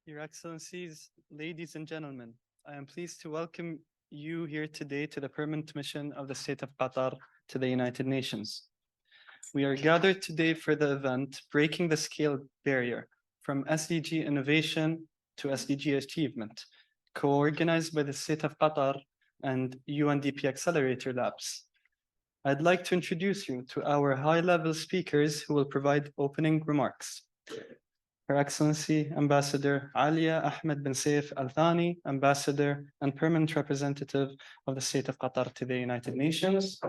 Your Excellencies, ladies and gentlemen, I am pleased to welcome you here today to the Permanent Mission of the State of Qatar to the United Nations. We are gathered today for the event Breaking the Scale Barrier from SDG Innovation to SDG Achievement, co-organized by the State of Qatar and UNDP Accelerator Labs. I'd like to introduce you to our high-level speakers who will provide opening remarks. Her Excellency Ambassador Alya Ahmed bin Saif Al-Thani, Ambassador and Permanent Representative of the State of Qatar to the United Nations.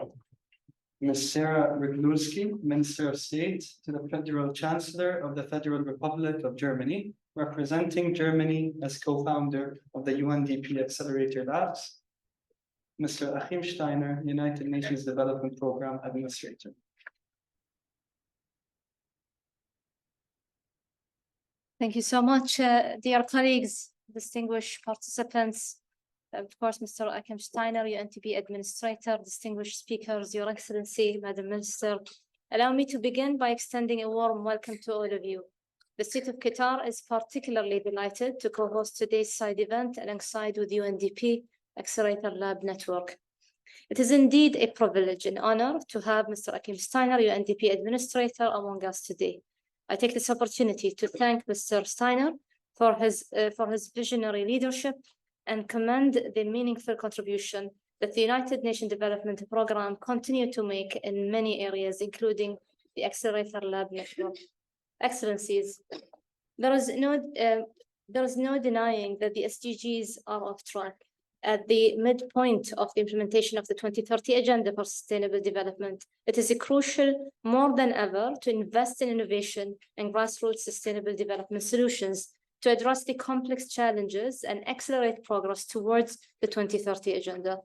Ms. Sarah Ryglewski, Minister of State to the Federal Chancellor of the Federal Republic of Germany, representing Germany as co-founder of the UNDP Accelerator Labs. Mr. Achim Steiner, United Nations Development Program Administrator. Thank you so much, dear colleagues, distinguished participants, of course, Mr. Achim Steiner, UNDP Administrator, distinguished speakers, Your Excellency, Madam Minister. Allow me to begin by extending a warm welcome to all of you. The State of Qatar is particularly delighted to co-host today's side event alongside with UNDP Accelerator Lab Network. It is indeed a privilege and honor to have Mr. Achim Steiner, UNDP Administrator, among us today. I take this opportunity to thank Mr. Steiner for his visionary leadership and commend the meaningful contribution that the United Nations Development Program continue to make in many areas, including the Accelerator Lab Network. Excellencies, there is no denying that the SDGs are off track at the midpoint of the implementation of the 2030 Agenda for Sustainable Development. It is crucial more than ever to invest in innovation and grassroots sustainable development solutions to address the complex challenges and accelerate progress towards the 2030 Agenda.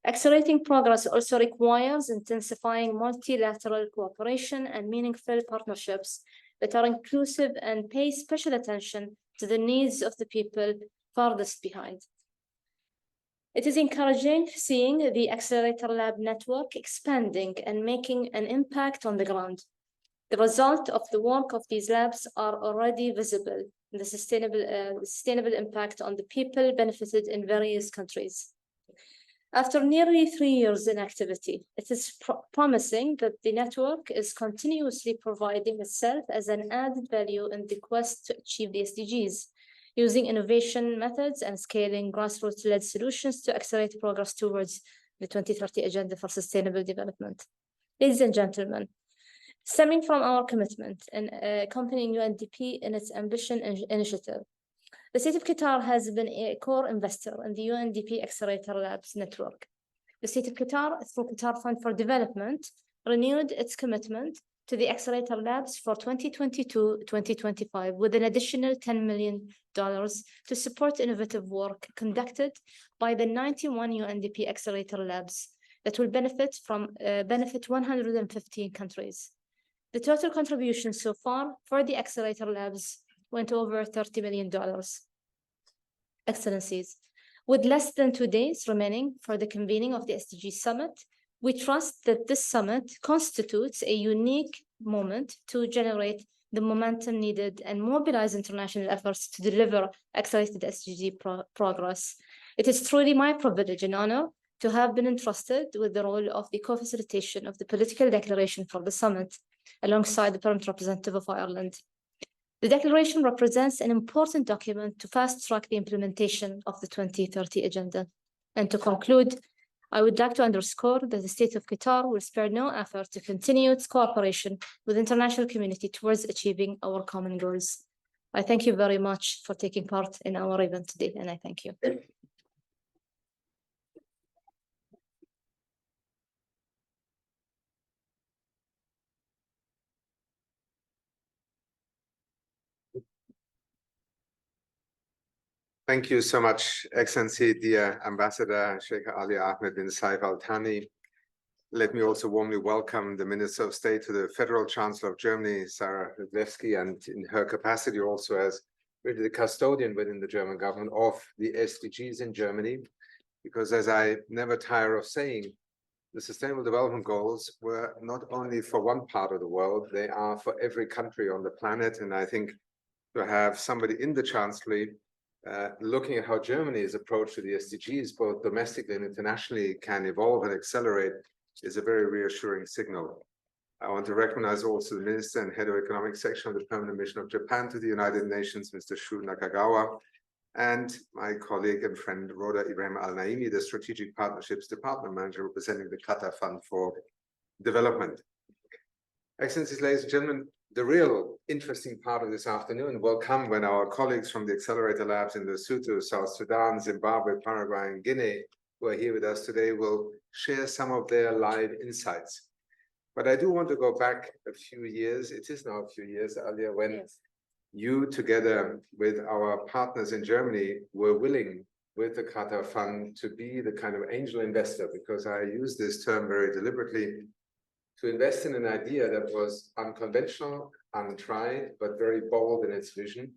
Accelerating progress also requires intensifying multilateral cooperation and meaningful partnerships that are inclusive and pay special attention to the needs of the people farthest behind. It is encouraging seeing the Accelerator Lab Network expanding and making an impact on the ground. The result of the work of these labs are already visible in the sustainable impact on the people benefited in various countries. After nearly 3 years in activity, it is promising that the network is continuously providing itself as an added value in the quest to achieve the SDGs, using innovation methods and scaling grassroots-led solutions to accelerate progress towards the 2030 Agenda for Sustainable Development. Ladies and gentlemen, stemming from our commitment in accompanying UNDP in its ambition initiative, the State of Qatar has been a core investor in the UNDP Accelerator Labs Network. The State of Qatar, through Qatar Fund for Development, renewed its commitment to the Accelerator Labs for 2022-2025 with an additional $10 million to support innovative work conducted by the 91 UNDP Accelerator Labs that will benefit 115 countries. The total contribution so far for the Accelerator Labs went over $30 million. Excellencies, with less than 2 days remaining for the convening of the SDG Summit, we trust that this summit constitutes a unique moment to generate the momentum needed and mobilize international efforts to deliver accelerated SDG progress. It is truly my privilege and honor to have been entrusted with the role of the co-facilitation of the political declaration for the summit, alongside the permanent representative of Ireland. The declaration represents an important document to fast-track the implementation of the 2030 Agenda. And to conclude, I would like to underscore that the State of Qatar will spare no effort to continue its cooperation with the international community towards achieving our common goals. I thank you very much for taking part in our event today, and I thank you. Thank you so much, Excellency, dear Ambassador Sheikh Alya Ahmed bin Saif Al-Thani. Let me also warmly welcome the Minister of State to the Federal Chancellor of Germany, Sarah Ryglewski, and in her capacity also as really the custodian within the German government of the SDGs in Germany, because as I never tire of saying, the Sustainable Development Goals were not only for one part of the world, they are for every country on the planet. And I think to have somebody in the Chancellery looking at how Germany's approach to the SDGs, both domestically and internationally, can evolve and accelerate is a very reassuring signal. I want to recognize also the Minister and Head of Economic Section of the Permanent Mission of Japan to the United Nations, Mr. Shu Nakagawa, and my colleague and friend, Rhoda Ibrahim Al-Naimi, the Strategic Partnerships Department Manager representing the Qatar Fund for Development. Excellencies, ladies and gentlemen, the real interesting part of this afternoon will come when our colleagues from the Accelerator Labs in Lesotho, South Sudan, Zimbabwe, Paraguay, and Guinea, who are here with us today, will share some of their live insights. But I do want to go back a few years. It is now a few years, Alya, when you, together with our partners in Germany, were willing, with the Qatar Fund, to be the kind of angel investor, because I use this term very deliberately, to invest in an idea that was unconventional, untried, but very bold in its vision.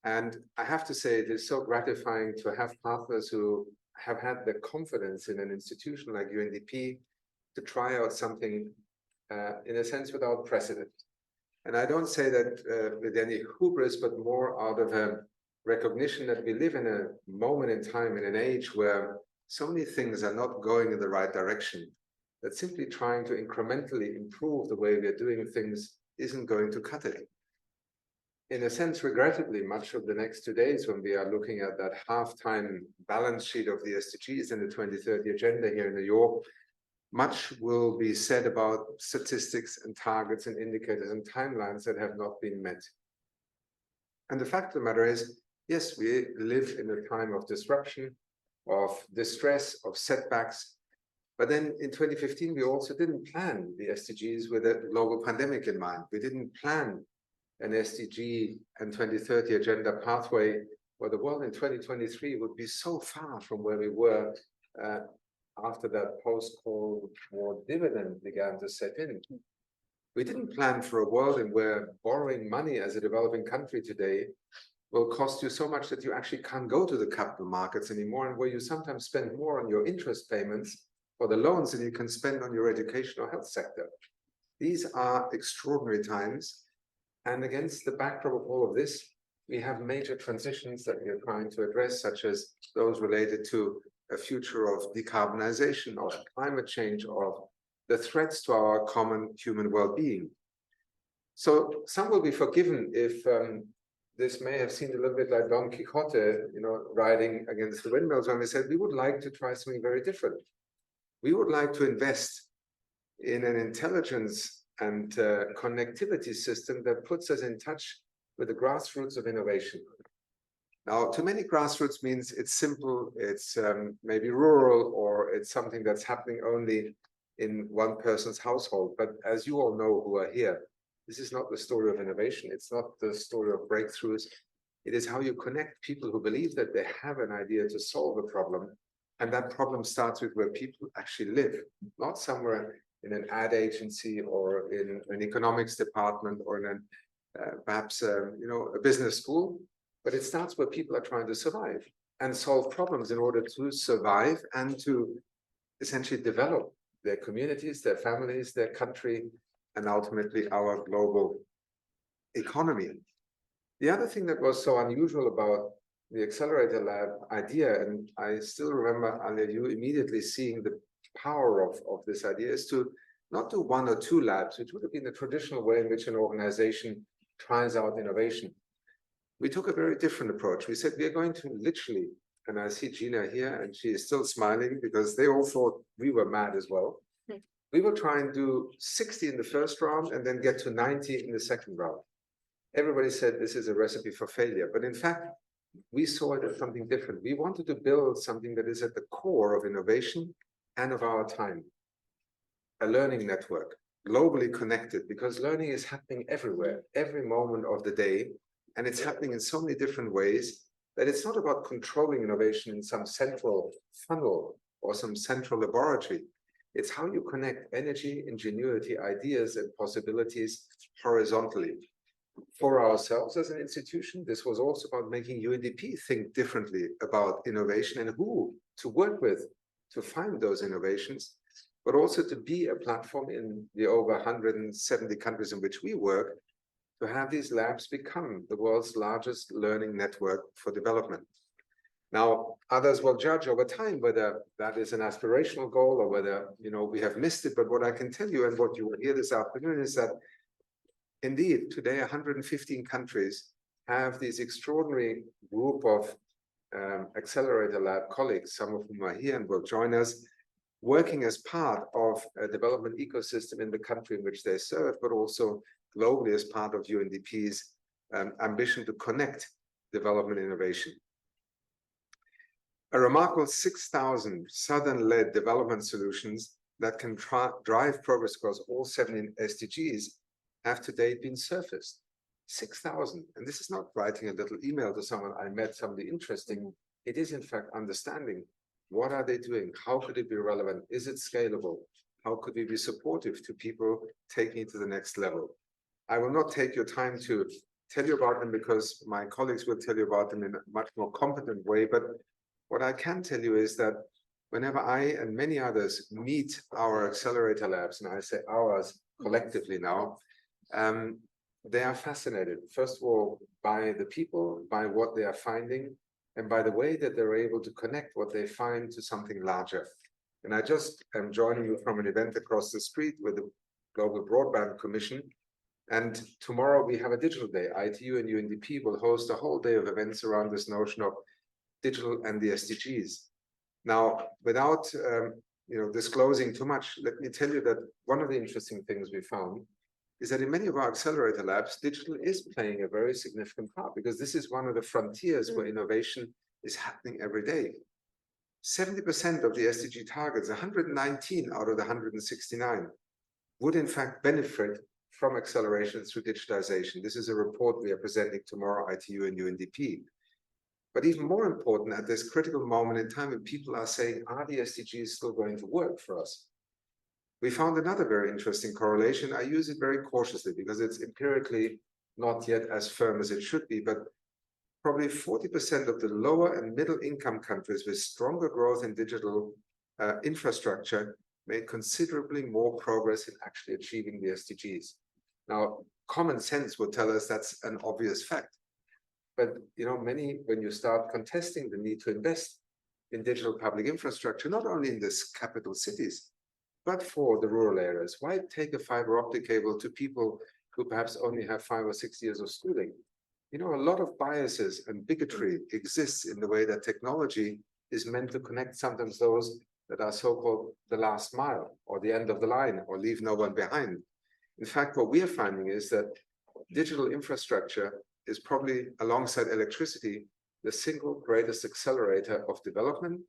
And I have to say, it is so gratifying to have partners who have had the confidence in an institution like UNDP to try out something, in a sense, without precedent. And I don't say that with any hubris, but more out of a recognition that we live in a moment in time, in an age where so many things are not going in the right direction, that simply trying to incrementally improve the way we're doing things isn't going to cut it. In a sense, regrettably, much of the next 2 days, when we are looking at that half-time balance sheet of the SDGs and the 2030 agenda here in New York, much will be said about statistics and targets and indicators and timelines that have not been met. And the fact of the matter is, yes, we live in a time of disruption, of distress, of setbacks. But then in 2015, we also didn't plan the SDGs with a global pandemic in mind. We didn't plan an SDG and 2030 agenda pathway where the world in 2023 would be so far from where we were after that post-Cold War dividend began to set in. We didn't plan for a world in where borrowing money as a developing country today will cost you so much that you actually can't go to the capital markets anymore, and where you sometimes spend more on your interest payments for the loans than you can spend on your education or health sector. These are extraordinary times. And against the backdrop of all of this, we have major transitions that we are trying to address, such as those related to a future of decarbonization, of climate change, of the threats to our common human well-being. So some will be forgiven if this may have seemed a little bit like Don Quixote, riding against the windmills, when we said we would like to try something very different. We would like to invest in an intelligence and connectivity system that puts us in touch with the grassroots of innovation. Now, to many, grassroots means it's simple, it's maybe rural, or it's something that's happening only in one person's household. But as you all know who are here, this is not the story of innovation. It's not the story of breakthroughs. It is how you connect people who believe that they have an idea to solve a problem. And that problem starts with where people actually live, not somewhere in an ad agency or in an economics department or in perhaps a business school. But it starts where people are trying to survive and solve problems in order to survive and to essentially develop their communities, their families, their country, and ultimately our global economy. The other thing that was so unusual about the Accelerator Lab idea, and I still remember, Alya, you immediately seeing the power of this idea, is to not do 1 or 2 labs, which would have been the traditional way in which an organization tries out innovation. We took a very different approach. We said, we are going to literally, and I see Gina here, and she is still smiling because they all thought we were mad as well. We will try and do 60 in the first round and then get to 90 in the second round. Everybody said this is a recipe for failure, but in fact, we saw it as something different. We wanted to build something that is at the core of innovation and of our time. A learning network, globally connected, because learning is happening everywhere, every moment of the day, and it's happening in so many different ways that it's not about controlling innovation in some central funnel or some central laboratory. It's how you connect energy, ingenuity, ideas, and possibilities horizontally. For ourselves as an institution, this was also about making UNDP think differently about innovation and who to work with to find those innovations, but also to be a platform in the over 170 countries in which we work, to have these labs become the world's largest learning network for development. Now, others will judge over time whether that is an aspirational goal or whether, we have missed it. But what I can tell you and what you will hear this afternoon is that indeed, today, 115 countries have this extraordinary group of Accelerator Lab colleagues, some of whom are here and will join us, working as part of a development ecosystem in the country in which they serve, but also globally as part of UNDP's ambition to connect development innovation. A remarkable 6,000 Southern-led development solutions that can drive progress across all 17 SDGs have to date been surfaced. 6,000. And this is not writing a little email to someone I met, somebody interesting. It is, in fact, understanding what are they doing? How could it be relevant? Is it scalable? How could we be supportive to people taking it to the next level? I will not take your time to tell you about them because my colleagues will tell you about them in a much more competent way. But what I can tell you is that whenever I and many others meet our accelerator labs, and I say ours collectively now, they are fascinated, first of all, by the people, by what they are finding, and by the way that they're able to connect what they find to something larger. And I just am joining you from an event across the street with the Global Broadband Commission. And tomorrow we have a digital day. ITU and UNDP will host a whole day of events around this notion of digital and the SDGs. Now, without disclosing too much, let me tell you that one of the interesting things we found is that in many of our accelerator labs, digital is playing a very significant part because this is one of the frontiers where innovation is happening every day. 70% of the SDG targets, 119 out of the 169, would in fact benefit from acceleration through digitization. This is a report we are presenting tomorrow, ITU and UNDP. But even more important, at this critical moment in time when people are saying, are the SDGs still going to work for us? We found another very interesting correlation. I use it very cautiously because it's empirically not yet as firm as it should be, but probably 40% of the lower and middle income countries with stronger growth in digital infrastructure made considerably more progress in actually achieving the SDGs. Now, common sense would tell us that's an obvious fact. But when you start contesting the need to invest in digital public infrastructure, not only in the capital cities, but for the rural areas, why take a fiber optic cable to people who perhaps only have 5 or 6 years of schooling? A lot of biases and bigotry exists in the way that technology is meant to connect sometimes those that are so-called the last mile or the end of the line or leave no one behind. In fact, what we are finding is that digital infrastructure is probably, alongside electricity, the single greatest accelerator of development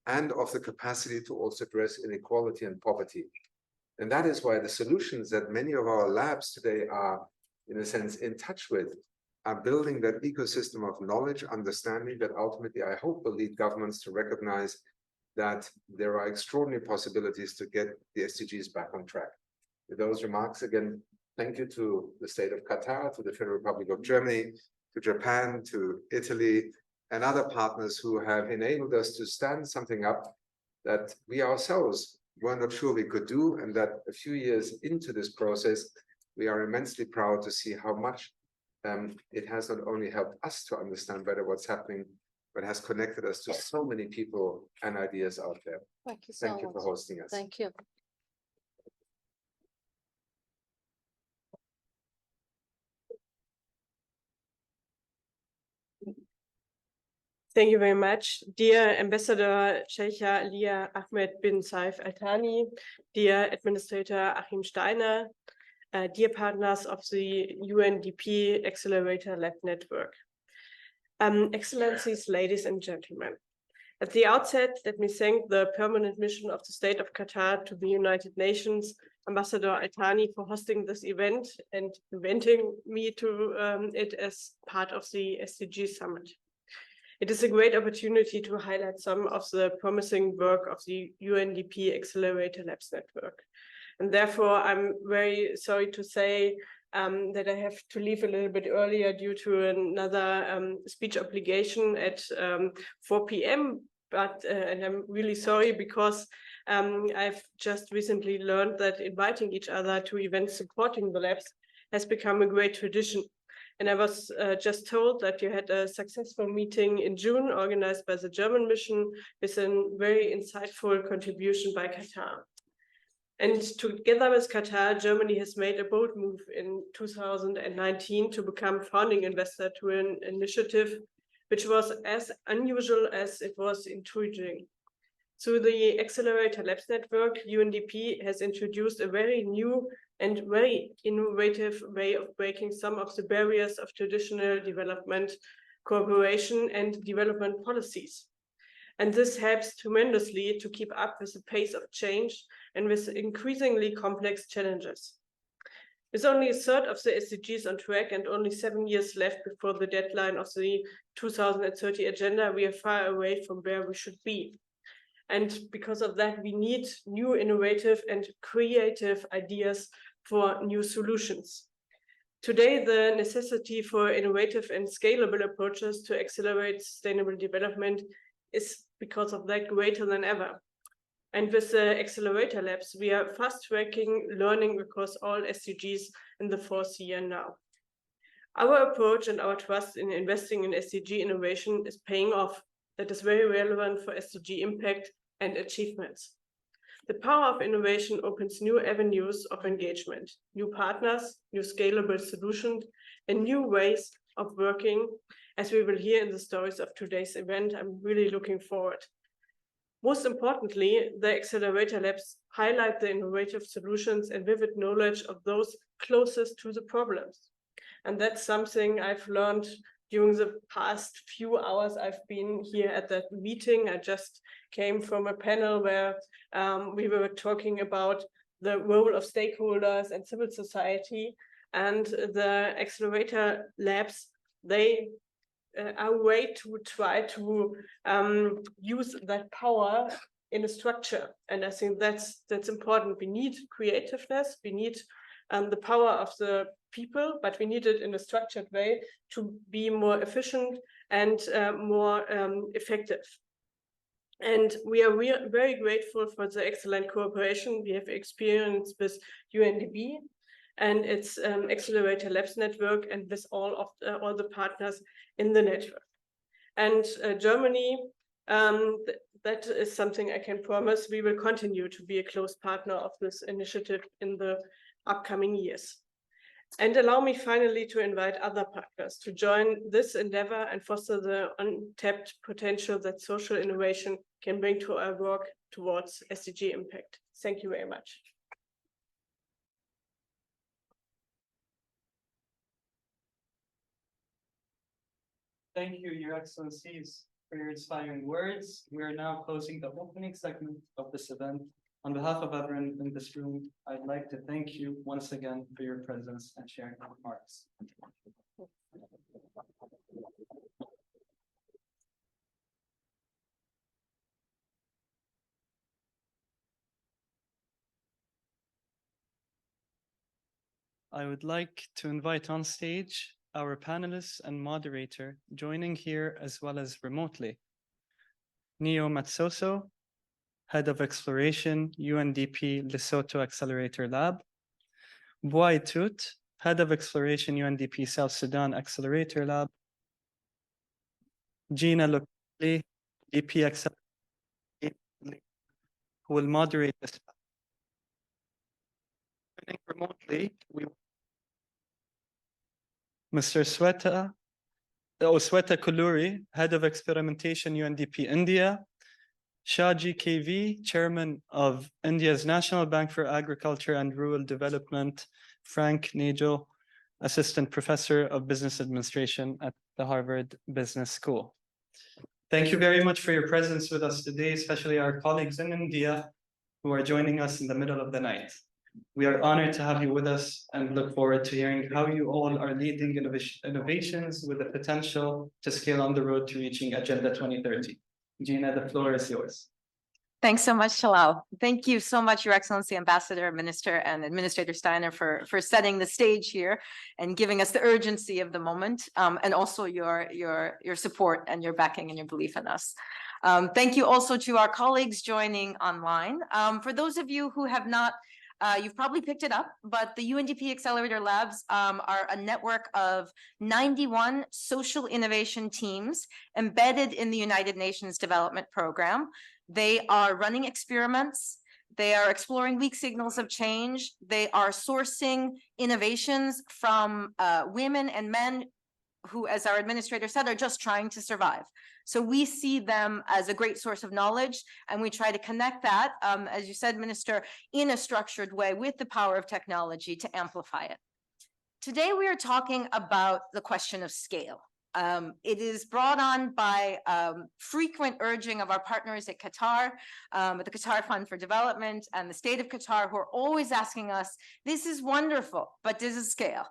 and of the capacity to also address inequality and poverty. And that is why the solutions that many of our labs today are, in a sense, in touch with, are building that ecosystem of knowledge, understanding that ultimately, I hope, will lead governments to recognize that there are extraordinary possibilities to get the SDGs back on track. With those remarks, again, thank you to the State of Qatar, to the Federal Republic of Germany, to Japan, to Italy, and other partners who have enabled us to stand something up that we ourselves were not sure we could do, and that a few years into this process, we are immensely proud to see how much it has not only helped us to understand better what's happening, but has connected us to so many people and ideas out there. Thank you so much. Thank you for hosting us. Thank you. Thank you very much. Dear Ambassador Sheikh Alya Ahmed bin Saif Al-Thani, dear Administrator Achim Steiner, dear partners of the UNDP Accelerator Lab Network. Excellencies, ladies and gentlemen. At the outset, let me thank the permanent mission of the State of Qatar to the United Nations, Ambassador Al-Thani, for hosting this event and inviting me to it as part of the SDG Summit. It is a great opportunity to highlight some of the promising work of the UNDP Accelerator Labs Network. And therefore, I'm very sorry to say that I have to leave a little bit earlier due to another speech obligation at 4 p.m. But and I'm really sorry because I've just recently learned that inviting each other to events supporting the labs has become a great tradition. And I was just told that you had a successful meeting in June organized by the German mission with a very insightful contribution by Qatar. And together with Qatar, Germany has made a bold move in 2019 to become founding investor to an initiative which was as unusual as it was intriguing. Through the Accelerator Lab Network, UNDP has introduced a very new and very innovative way of breaking some of the barriers of traditional development, cooperation, and development policies. And this helps tremendously to keep up with the pace of change and with increasingly complex challenges. With only a third of the SDGs on track and only 7 years left before the deadline of the 2030 agenda, we are far away from where we should be. And because of that, we need new innovative and creative ideas for new solutions. Today, the necessity for innovative and scalable approaches to accelerate sustainable development is because of that greater than ever. And with the Accelerator Labs, we are fast-tracking learning across all SDGs in the 4th year now. Our approach and our trust in investing in SDG innovation is paying off. That is very relevant for SDG impact and achievements. The power of innovation opens new avenues of engagement, new partners, new scalable solutions, and new ways of working, as we will hear in the stories of today's event. I'm really looking forward. Most importantly, the Accelerator Labs highlight the innovative solutions and vivid knowledge of those closest to the problems. And that's something I've learned during the past few hours I've been here at that meeting. I just came from a panel where we were talking about the role of stakeholders and civil society, and the Accelerator Labs, they are a way to try to use that power in a structure. And I think that's important. We need creativeness, we need the power of the people, but we need it in a structured way to be more efficient and more effective. And we are very grateful for the excellent cooperation we have experienced with UNDP and its Accelerator Labs Network, and with all the partners in the network. And Germany, that is something I can promise, we will continue to be a close partner of this initiative in the upcoming years. And allow me finally to invite other partners to join this endeavor and foster the untapped potential that social innovation can bring to our work towards SDG impact. Thank you very much. Thank you, Your Excellencies, for your inspiring words. We are now closing the opening segment of this event. On behalf of everyone in this room, I'd like to thank you once again for your presence and sharing your remarks. I would like to invite on stage our panelists and moderator joining here as well as remotely. Matsoso, Head of Exploration, UNDP Lesotho Accelerator Lab. Buay, Head of Exploration, UNDP South Sudan Accelerator Lab. Gina, UNDP Accelerator who will moderate this. Remotely, Mr. Swetha Kolluri, Head of Experimentation, UNDP India. Shaji K.V, Chairman of India's National Bank for Agriculture and Rural Development. Frank Nejo, Assistant Professor of Business Administration at the Harvard Business School. Thank you very much for your presence with us today, especially our colleagues in India who are joining us in the middle of the night. We are honored to have you with us and look forward to hearing how you all are leading innovations with the potential to scale on the road to reaching Agenda 2030. Gina, the floor is yours. Thanks so much, Talal. Thank you so much, Your Excellency, Ambassador, Minister, and Administrator Steiner for setting the stage here and giving us the urgency of the moment, and also your support and your backing and your belief in us. Thank you also to our colleagues joining online. For those of you who have not you've probably picked it up, but the UNDP Accelerator Labs are a network of 91 social innovation teams embedded in the United Nations Development Program. They are running experiments. They are exploring weak signals of change. They are sourcing innovations from women and men who, as our administrator said, are just trying to survive. So we see them as a great source of knowledge, and we try to connect that, as you said, Minister, in a structured way with the power of technology to amplify it. Today, we are talking about the question of scale. It is brought on by frequent urging of our partners at Qatar, the Qatar Fund for Development and the State of Qatar, who are always asking us, this is wonderful, but does it scale?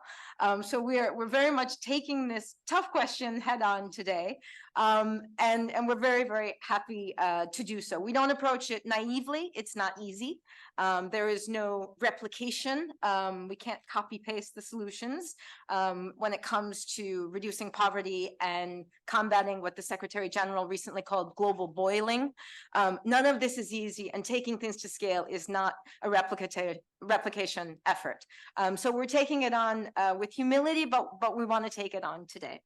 So we're very much taking this tough question head on today. And we're very, very happy to do so. We don't approach it naively. It's not easy. There is no replication. We can't copy paste the solutions when it comes to reducing poverty and combating what the Secretary General recently called global boiling. None of this is easy, and taking things to scale is not a replication effort. So we're taking it on with humility, but we want to take it on today.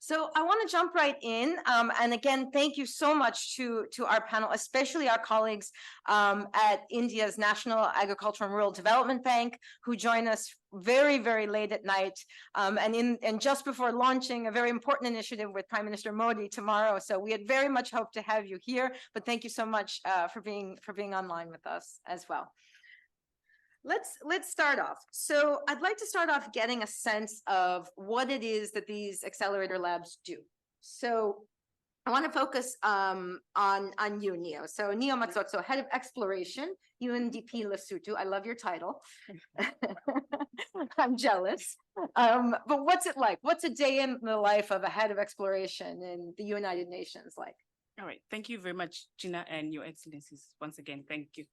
So I want to jump right in. And again, thank you so much to our panel, especially our colleagues at India's National Agricultural and Rural Development Bank, who join us very, very late at night. And just before launching a very important initiative with Prime Minister Modi tomorrow. So we had very much hoped to have you here, but thank you so much for being online with us as well. Let's start off. So I'd like to start off getting a sense of what it is that these accelerator labs do. So I want to focus on you, Neo. So Neo Matsoso, Head of Exploration, UNDP Lesotho. I love your title. I'm jealous. But what's it like? What's a day in the life of a head of exploration in the United Nations like? All right. Thank you very much, Gina, and Your Excellencies. Once again, thank you.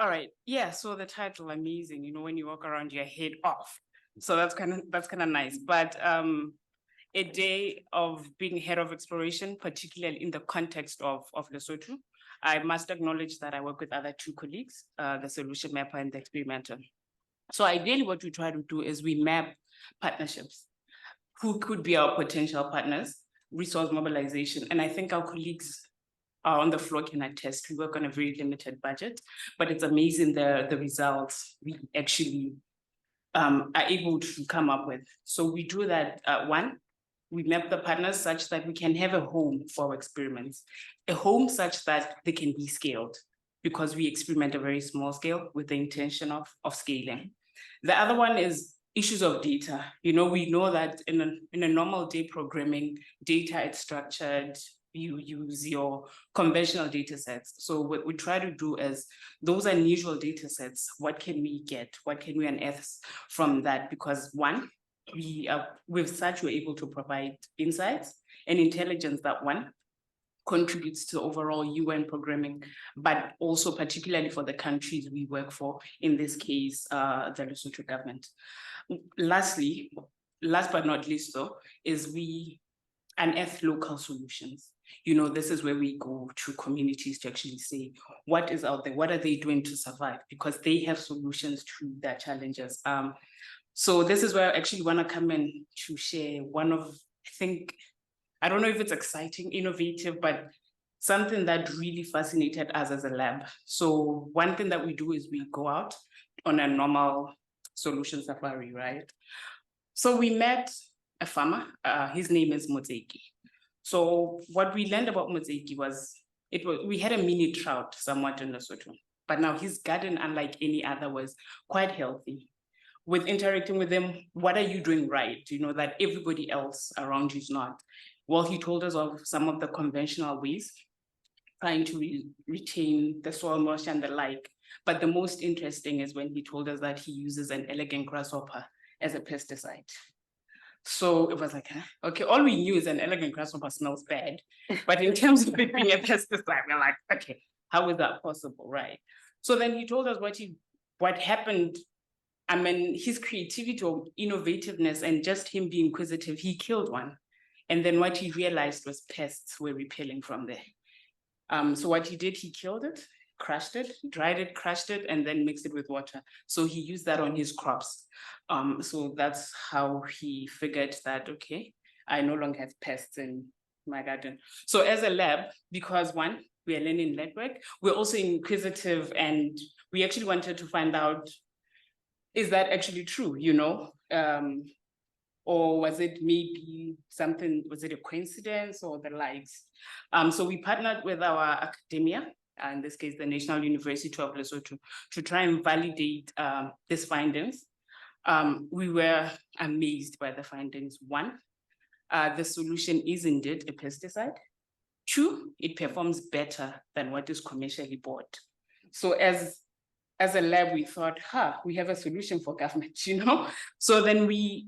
All right. Yeah. So the title, amazing. You know, when you walk around, your head off. So that's kind of nice. But a day of being head of exploration, particularly in the context of Lesotho, I must acknowledge that I work with other two colleagues, the solution mapper and the experimenter. So ideally, what we try to do is we map partnerships. Who could be our potential partners, resource mobilization, and I think our colleagues on the floor can attest. We work on a very limited budget, but it's amazing the results we actually are able to come up with. So we do that, one, we map the partners such that we can have a home for our experiments, a home such that they can be scaled, because we experiment a very small scale with the intention of scaling. The other one is issues of data. You know, we know that in a normal day programming, data is structured. You use your conventional data sets. So what we try to do is those unusual data sets, what can we get? What can we unearth from that? Because one, with such, we're able to provide insights and intelligence that one contributes to overall UN programming, but also particularly for the countries we work for, in this case, the Lesotho government. Lastly, last but not least though, is we unearth local solutions. You know, this is where we go to communities to actually say, what is out there? What are they doing to survive? Because they have solutions to their challenges. So this is where I actually want to come in to share one of, I think, I don't know if it's exciting, innovative, but something that really fascinated us as a lab. So one thing that we do is we go out on a normal solution safari, right? So we met a farmer, his name is Motseki. So what we learned about Motseki was, we had a mini trout somewhat in Lesotho, but now his garden, unlike any other, was quite healthy. With interacting with them, what are you doing right? You know, that everybody else around you is not. Well, he told us of some of the conventional ways, trying to retain the soil moisture and the like. But the most interesting is when he told us that he uses an elegant grasshopper as a pesticide. So it was like, huh? Okay, all we knew is an elegant grasshopper smells bad. But in terms of it being a pesticide, we're like, okay, how is that possible, right? So then he told us what happened. I mean, his creativity or innovativeness and just him being inquisitive, he killed one. And then what he realized was pests were repelling from there. So what he did, he killed it. crushed it, dried it, crushed it, and then mixed it with water. So he used that on his crops. So that's how he figured that, okay, I no longer have pests in my garden. So as a lab, because one, we are learning network, we're also inquisitive, and we actually wanted to find out, is that actually true, you know? Or was it maybe something, was it a coincidence or the likes? So we partnered with our academia, in this case, the National University of Lesotho, to try and validate these findings. We were amazed by the findings. One, the solution is indeed a pesticide. Two, it performs better than what is commercially bought. So as a lab, we thought, we have a solution for government, you know? So then we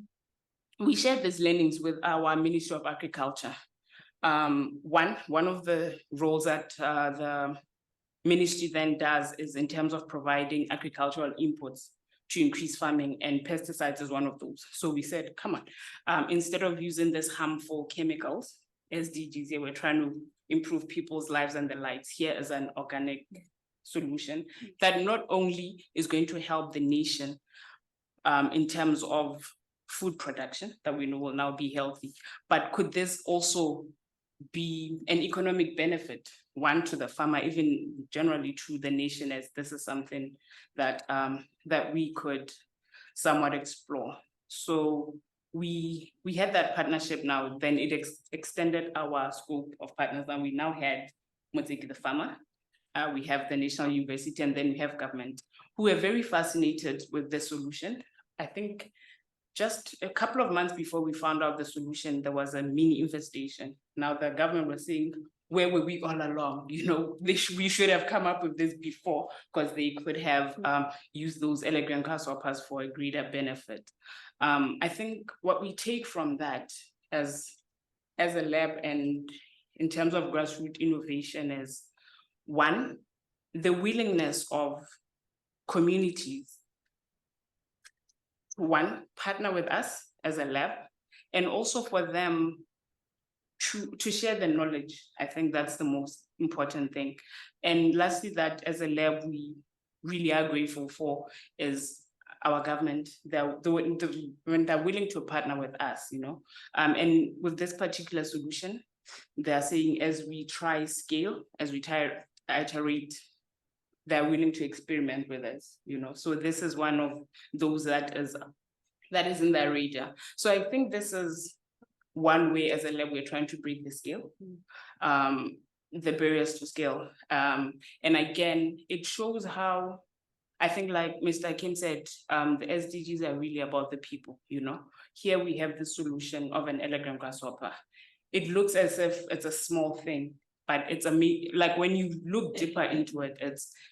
shared these learnings with our Ministry of Agriculture. One of the roles that the ministry then does is in terms of providing agricultural inputs to increase farming, and pesticides is one of those. So we said, come on, instead of using these harmful chemicals, SDGs, yeah, we're trying to improve people's lives and their lives. Here is an organic solution that not only is going to help the nation in terms of food production that we know will now be healthy, but could this also be an economic benefit, one, to the farmer, even generally to the nation, as this is something that that we could somewhat explore. So we had that partnership now, then it extended our scope of partners, and we now had Moteki the farmer, we have the National University, and then we have government, who are very fascinated with the solution. I think just a couple of months before we found out the solution, there was a mini infestation. Now the government was saying, where were we all along? You know, we should have come up with this before, because they could have used those elegant grasshoppers for a greater benefit. I think what we take from that as a lab and in terms of grassroots innovation is, one, the willingness of communities, one, partner with us as a lab, and also for them to share the knowledge. I think that's the most important thing. And lastly, that as a lab, we really are grateful for is our government, when they're willing to partner with us, you know. And with this particular solution, they're saying as we try scale, as we iterate, they're willing to experiment with us, you know. So this is one of those that is in their radar. So I think this is one way as a lab we're trying to break the scale, the barriers to scale. And again, it shows how, I think like Mr. Achim said, the SDGs are really about the people, you know. Here we have the solution of an elegant grasshopper. It looks as if it's a small thing, but it's like when you look deeper into it,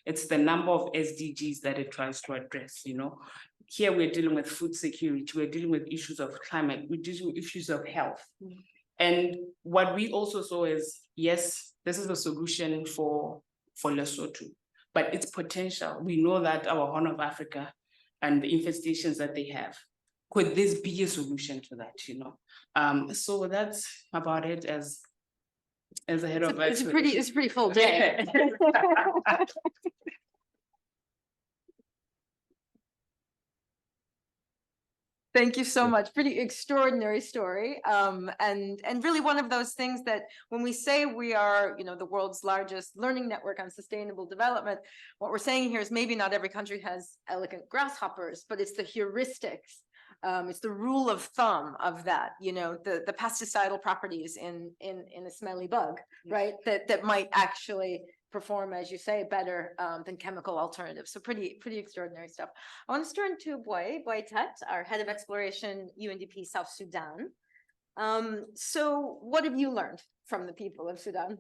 it's the number of SDGs that it tries to address, you know. Here we're dealing with food security, we're dealing with issues of climate, we're dealing with issues of health. And what we also saw is, yes, this is a solution for Lesotho, but its potential, we know that our Horn of Africa and the infestations that they have, could this be a solution to that, you know? So that's about it as a head of it's a pretty full day. Thank you so much. Pretty extraordinary story. And really one of those things that when we say we are, you know, the world's largest learning network on sustainable development, what we're saying here is maybe not every country has elegant grasshoppers, but it's the heuristics. It's the rule of thumb of that, you know, the pesticidal properties in a smelly bug, right? That might actually perform, as you say, better than chemical alternatives. So pretty extraordinary stuff. I want to turn to Buay Tet, our head of exploration, UNDP South Sudan. So what have you learned from the people of Sudan?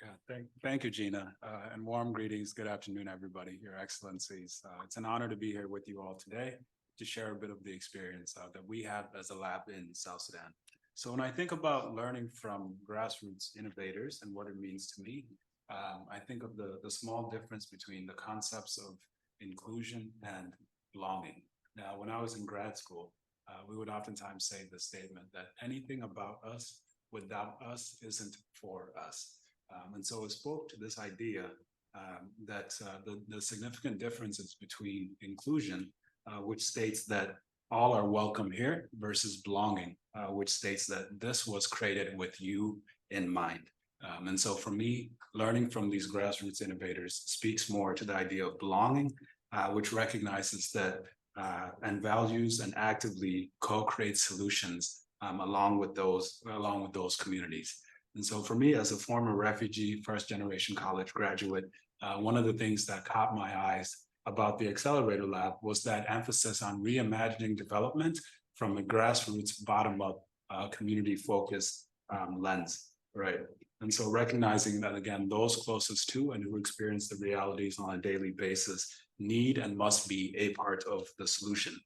Yeah, thank you, Gina, and warm greetings. Good afternoon, everybody, Your Excellencies. It's an honor to be here with you all today to share a bit of the experience that we have as a lab in South Sudan. So when I think about learning from grassroots innovators and what it means to me, I think of the small difference between the concepts of inclusion and belonging. Now, when I was in grad school, we would oftentimes say the statement that anything about us without us isn't for us. And so it spoke to this idea the significant differences between inclusion, which states that all are welcome here, versus belonging, which states that this was created with you in mind. And so for me, learning from these grassroots innovators speaks more to the idea of belonging, which recognizes that and values and actively co-create solutions along with those communities. And so for me, as a former refugee, first-generation college graduate, one of the things that caught my eyes about the Accelerator Lab was that emphasis on reimagining development from a grassroots, bottom-up, community-focused lens, right? And so recognizing that, again, those closest to and who experience the realities on a daily basis need and must be a part of the solution.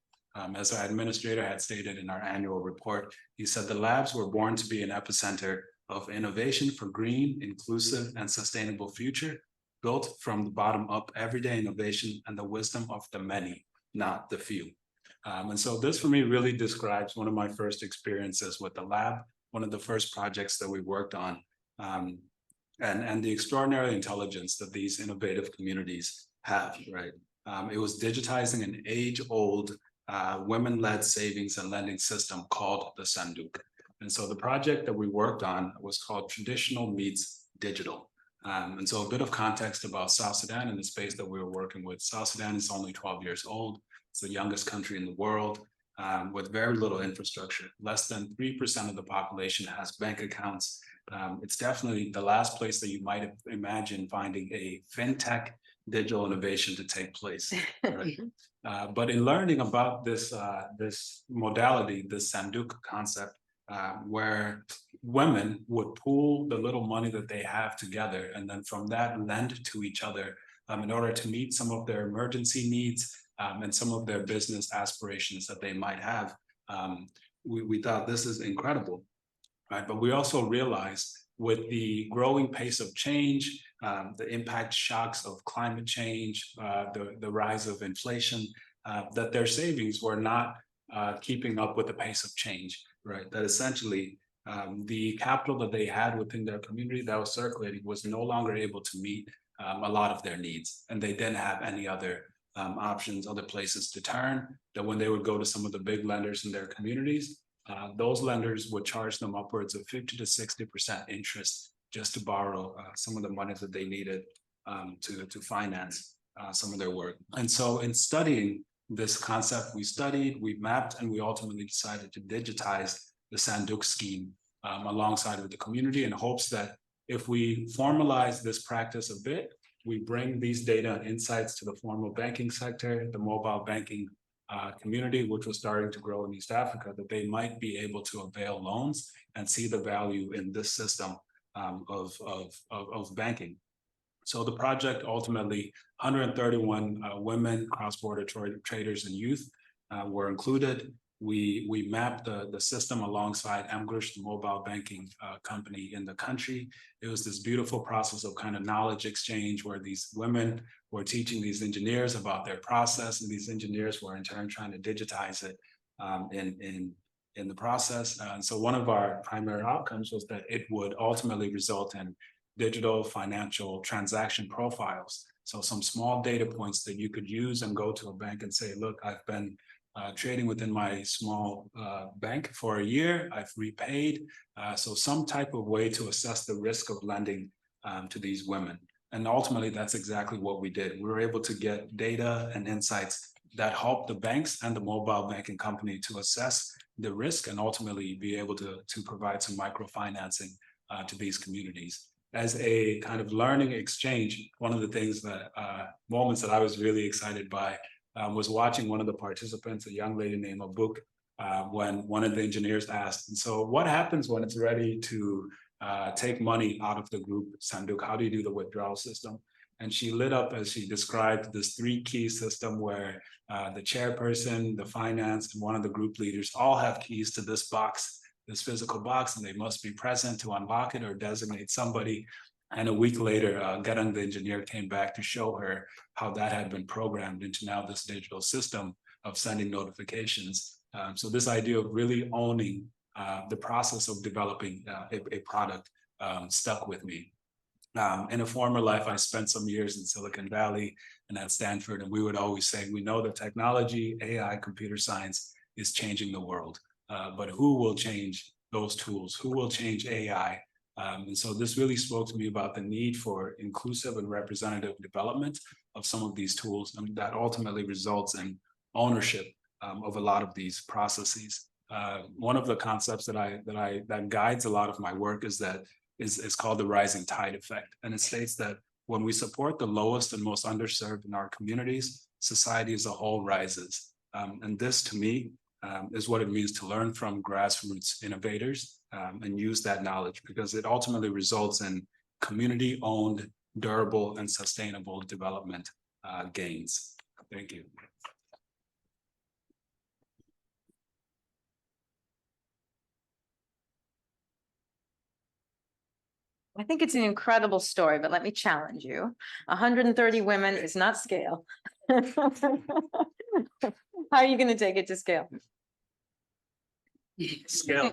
As our administrator had stated in our annual report, he said the labs were born to be an epicenter of innovation for green, inclusive, and sustainable future, built from the bottom up everyday innovation and the wisdom of the many, not the few. And so this for me really describes one of my first experiences with the lab, one of the first projects that we worked on, and the extraordinary intelligence that these innovative communities have, right? It was digitizing an age-old women-led savings and lending system called the Sanduk. And so the project that we worked on was called Traditional Meets Digital. And so a bit of context about South Sudan and the space that we were working with. South Sudan is only 12 years old. It's the youngest country in the world with very little infrastructure. Less than 3% of the population has bank accounts. It's definitely the last place that you might imagine finding a fintech digital innovation to take place. Right? But in learning about this modality, this Sanduk concept, where women would pool the little money that they have together, and then from that lend to each other in order to meet some of their emergency needs and some of their business aspirations that they might have. We thought this is incredible, right? But we also realized with the growing pace of change, the impact shocks of climate change, the rise of inflation, that their savings were not keeping up with the pace of change, right? That essentially the capital that they had within their community that was circulating was no longer able to meet a lot of their needs. And they didn't have any other options, other places to turn, that when they would go to some of the big lenders in their communities, those lenders would charge them upwards of 50 to 60% interest just to borrow some of the money that they needed to finance some of their work. And so in studying this concept, we mapped, and we ultimately decided to digitize the Sanduk scheme alongside with the community in hopes that if we formalize this practice a bit, we bring these data and insights to the formal banking sector, the mobile banking community, which was starting to grow in East Africa, that they might be able to avail loans and see the value in this system of banking. So the project ultimately, 131 women, cross-border traders and youth were included. We mapped the system alongside Mgrush, the mobile banking company in the country. It was this beautiful process of kind of knowledge exchange where these women were teaching these engineers about their process, and these engineers were in turn trying to digitize it in the process. And so one of our primary outcomes was that it would ultimately result in digital financial transaction profiles. So some small data points that you could use and go to a bank and say, look, I've been trading within my small bank for a year, I've repaid. So some type of way to assess the risk of lending to these women. And ultimately, that's exactly what we did. We were able to get data and insights that helped the banks and the mobile banking company to assess the risk and ultimately be able to provide some microfinancing to these communities. As a kind of learning exchange, one of the things that moments that I was really excited by was watching one of the participants, a young lady named Abuk, when one of the engineers asked, and so what happens when it's ready to take money out of the group Sanduk? How do you do the withdrawal system? And she lit up as she described this 3-key system where the chairperson, the finance, and one of the group leaders all have keys to this box, this physical box, and they must be present to unlock it or designate somebody. And a week later, Garang, the engineer, came back to show her how that had been programmed into now this digital system of sending notifications. So this idea of really owning the process of developing a product stuck with me. In a former life, I spent some years in Silicon Valley and at Stanford, and we would always say, we know that technology, AI, computer science is changing the world, but who will change those tools? Who will change AI? And so this really spoke to me about the need for inclusive and representative development of some of these tools, and that ultimately results in ownership of a lot of these processes. One of the concepts that guides a lot of my work is called the rising tide effect. And it states that when we support the lowest and most underserved in our communities, society as a whole rises. And this, to me, is what it means to learn from grassroots innovators and use that knowledge, because it ultimately results in community-owned, durable, and sustainable development gains. Thank you. I think it's an incredible story, but let me challenge you. 130 women is not scale. How are you going to take it to scale? Scale.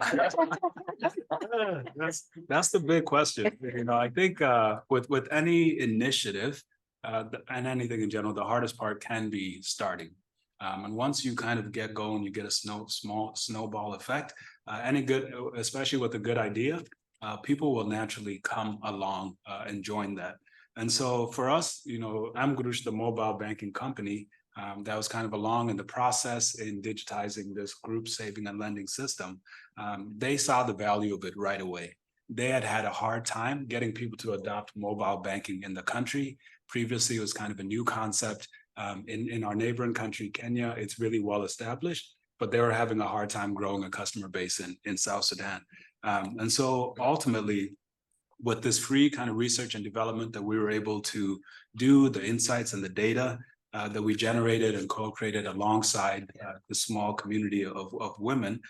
That's the big question. You know, I think with any initiative and anything in general, the hardest part can be starting. And once you kind of get going, you get a small snowball effect. Any good, especially with a good idea, people will naturally come along and join that. And so for us, you know, Amgurush, the mobile banking company, that was kind of along in the process in digitizing this group saving and lending system. They saw the value of it right away. They had had a hard time getting people to adopt mobile banking in the country. Previously, it was kind of a new concept. In our neighboring country, Kenya, it's really well established, but they were having a hard time growing a customer base in South Sudan. And so ultimately, with this free kind of research and development that we were able to do, the insights and the data that we generated and co-created alongside the small community of women,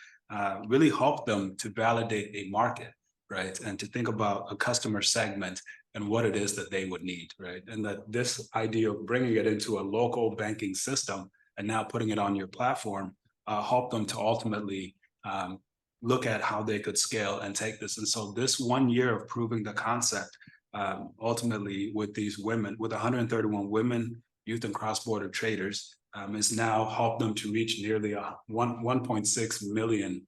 really helped them to validate a market, right? And to think about a customer segment and what it is that they would need, right? And that this idea of bringing it into a local banking system and now putting it on your platform helped them to ultimately look at how they could scale and take this. And so this 1 year of proving the concept, ultimately with these women, with 131 women, youth and cross-border traders, has now helped them to reach nearly 1.6 million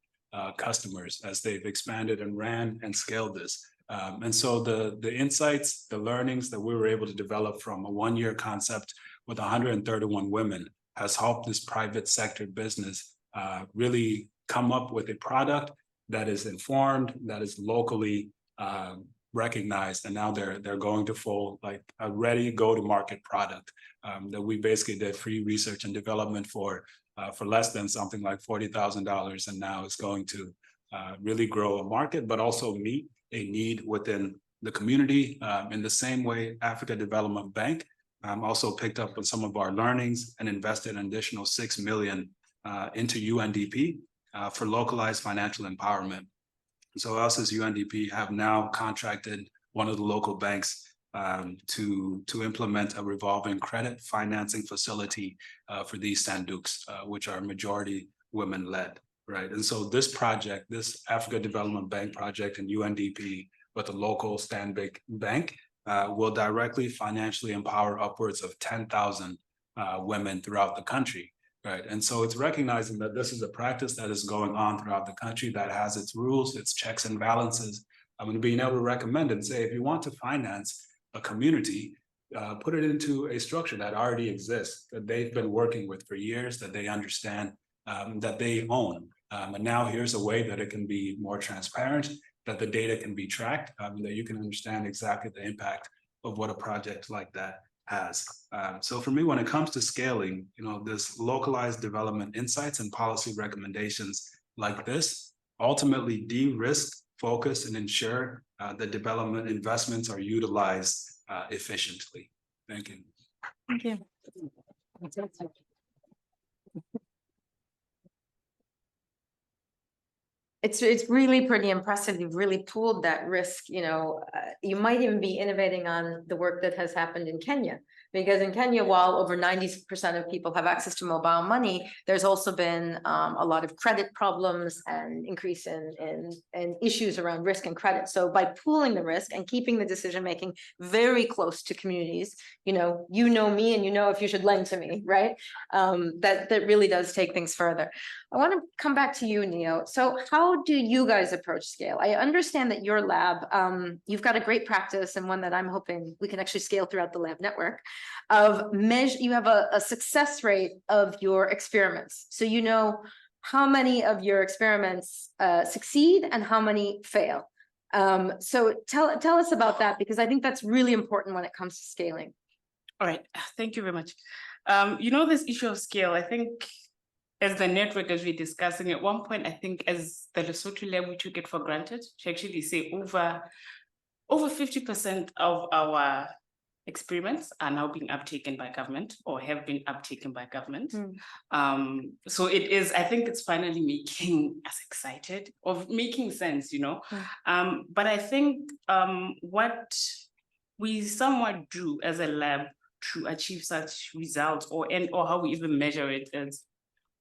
customers as they've expanded and ran and scaled this. And so the insights, the learnings that we were able to develop from a 1 year concept with 131 women has helped this private sector business really come up with a product that is informed, that is locally recognized, and now they're going to full, like a ready go-to-market product that we basically did free research and development for less than something like $40,000, and now it's going to really grow a market, but also meet a need within the community. In the same way, Africa Development Bank also picked up on some of our learnings and invested an additional $6 million into UNDP for localized financial empowerment. So us as UNDP have now contracted one of the local banks to implement a revolving credit financing facility for these sanduks, which are majority women-led, right? And so this project, this Africa Development Bank project and UNDP with a local Stanbic bank will directly financially empower upwards of 10,000 women throughout the country. Right. And so it's recognizing that this is a practice that is going on throughout the country that has its rules, its checks and balances. I'm going to be able to recommend and say, if you want to finance a community, put it into a structure that already exists, that they've been working with for years, that they understand, that they own. And now here's a way that it can be more transparent, that the data can be tracked, that you can understand exactly the impact of what a project like that has. So for me, when it comes to scaling, you know, this localized development insights and policy recommendations like this ultimately de-risk, focus, and ensure that development investments are utilized efficiently. Thank you. Thank you. It's really pretty impressive. You've really pooled that risk. You know, you might even be innovating on the work that has happened in Kenya, Because in Kenya, while over 90% of people have access to mobile money, there's also been a lot of credit problems and increase in issues around risk and credit. So by pooling the risk and keeping the decision making very close to communities, you know me and you know if you should lend to me, right? That really does take things further. I want to come back to you, Neo. So how do you guys approach scale? I understand that your lab, you've got a great practice and one that I'm hoping we can actually scale throughout the lab network of measure. You have a success rate of your experiments. So you know how many of your experiments succeed and how many fail. So tell us about that, because I think that's really important when it comes to scaling. All right, thank you very much. You know, this issue of scale, I think as the network, as we're discussing at one point, I think as the Lesotho lab, we took it for granted to actually say over 50% of our experiments are now being uptaken by government or have been uptaken by government. So it is, I think it's finally making us excited, of making sense, you know. But I think what we somewhat do as a lab to achieve such results or how we even measure it is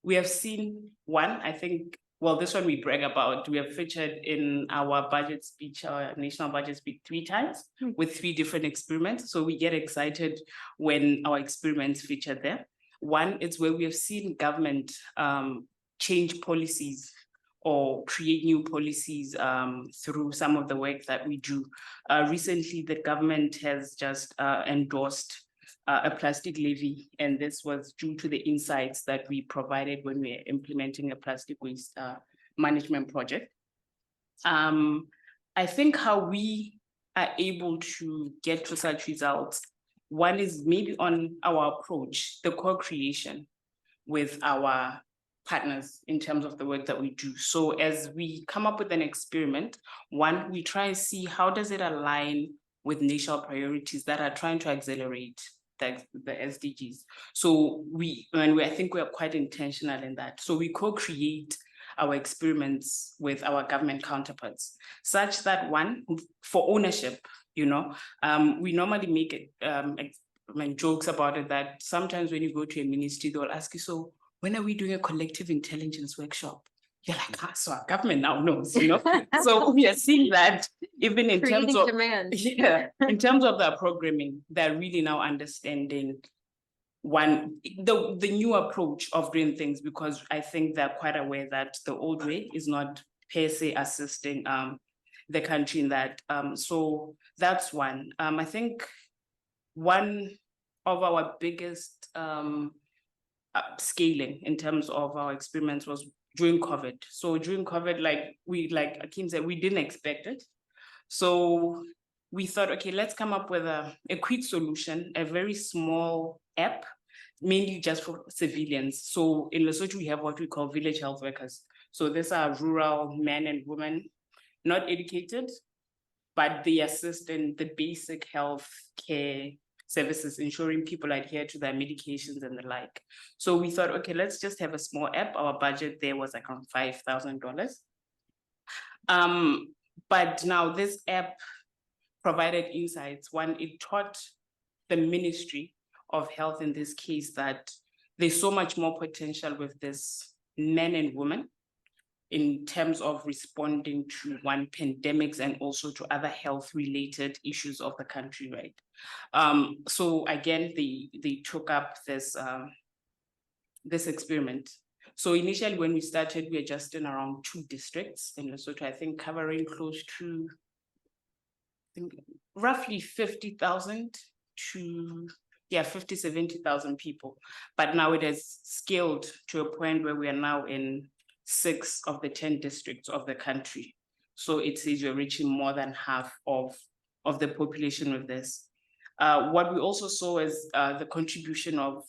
we have seen one, I think, well, this one we brag about. We have featured in our budget speech, our national budget speech 3 times with 3 different experiments. So we get excited when our experiments feature there. One, it's where we have seen government change policies or create new policies through some of the work that we do. Recently, the government has just endorsed a plastic levy, and this was due to the insights that we provided when we were implementing a plastic waste management project. I think how we are able to get to such results, one is maybe on our approach, the co-creation with our partners in terms of the work that we do. So as we come up with an experiment, one, we try and see how does it align with national priorities that are trying to accelerate the SDGs. So I think we are quite intentional in that. So we co-create our experiments with our government counterparts, such that one, for ownership, you know, we normally make jokes about it that sometimes when you go to a ministry, they'll ask you, so when are we doing a collective intelligence workshop? You're like, so our government now knows, you know? So we are seeing that even in terms of demand. Yeah, in terms of the programming, they're really now understanding the new approach of doing things, because I think they're quite aware that the old way is not per se assisting the country in that. So that's one. I think one of our biggest scaling in terms of our experiments was during COVID. So during COVID, like Achim said, we didn't expect it. So we thought, okay, let's come up with a quick solution, a very small app, mainly just for civilians. So in Lesotho, we have what we call village health workers. So these are rural men and women, not educated, but they assist in the basic health care services, ensuring people adhere to their medications and the like. So we thought, okay, let's just have a small app. Our budget there was like around $5,000. But now this app provided insights. One, it taught the Ministry of Health in this case that there's so much more potential with this men and women in terms of responding to one, pandemics and also to other health related issues of the country, right? So again, they took up this experiment. So initially when we started, we were just in around 2 districts in Lesotho, I think covering close to roughly 50,000 to 70,000 people. But now it has scaled to a point where we are now in 6 of the 10 districts of the country. So it says we're reaching more than half of the population with this. What we also saw is the contribution of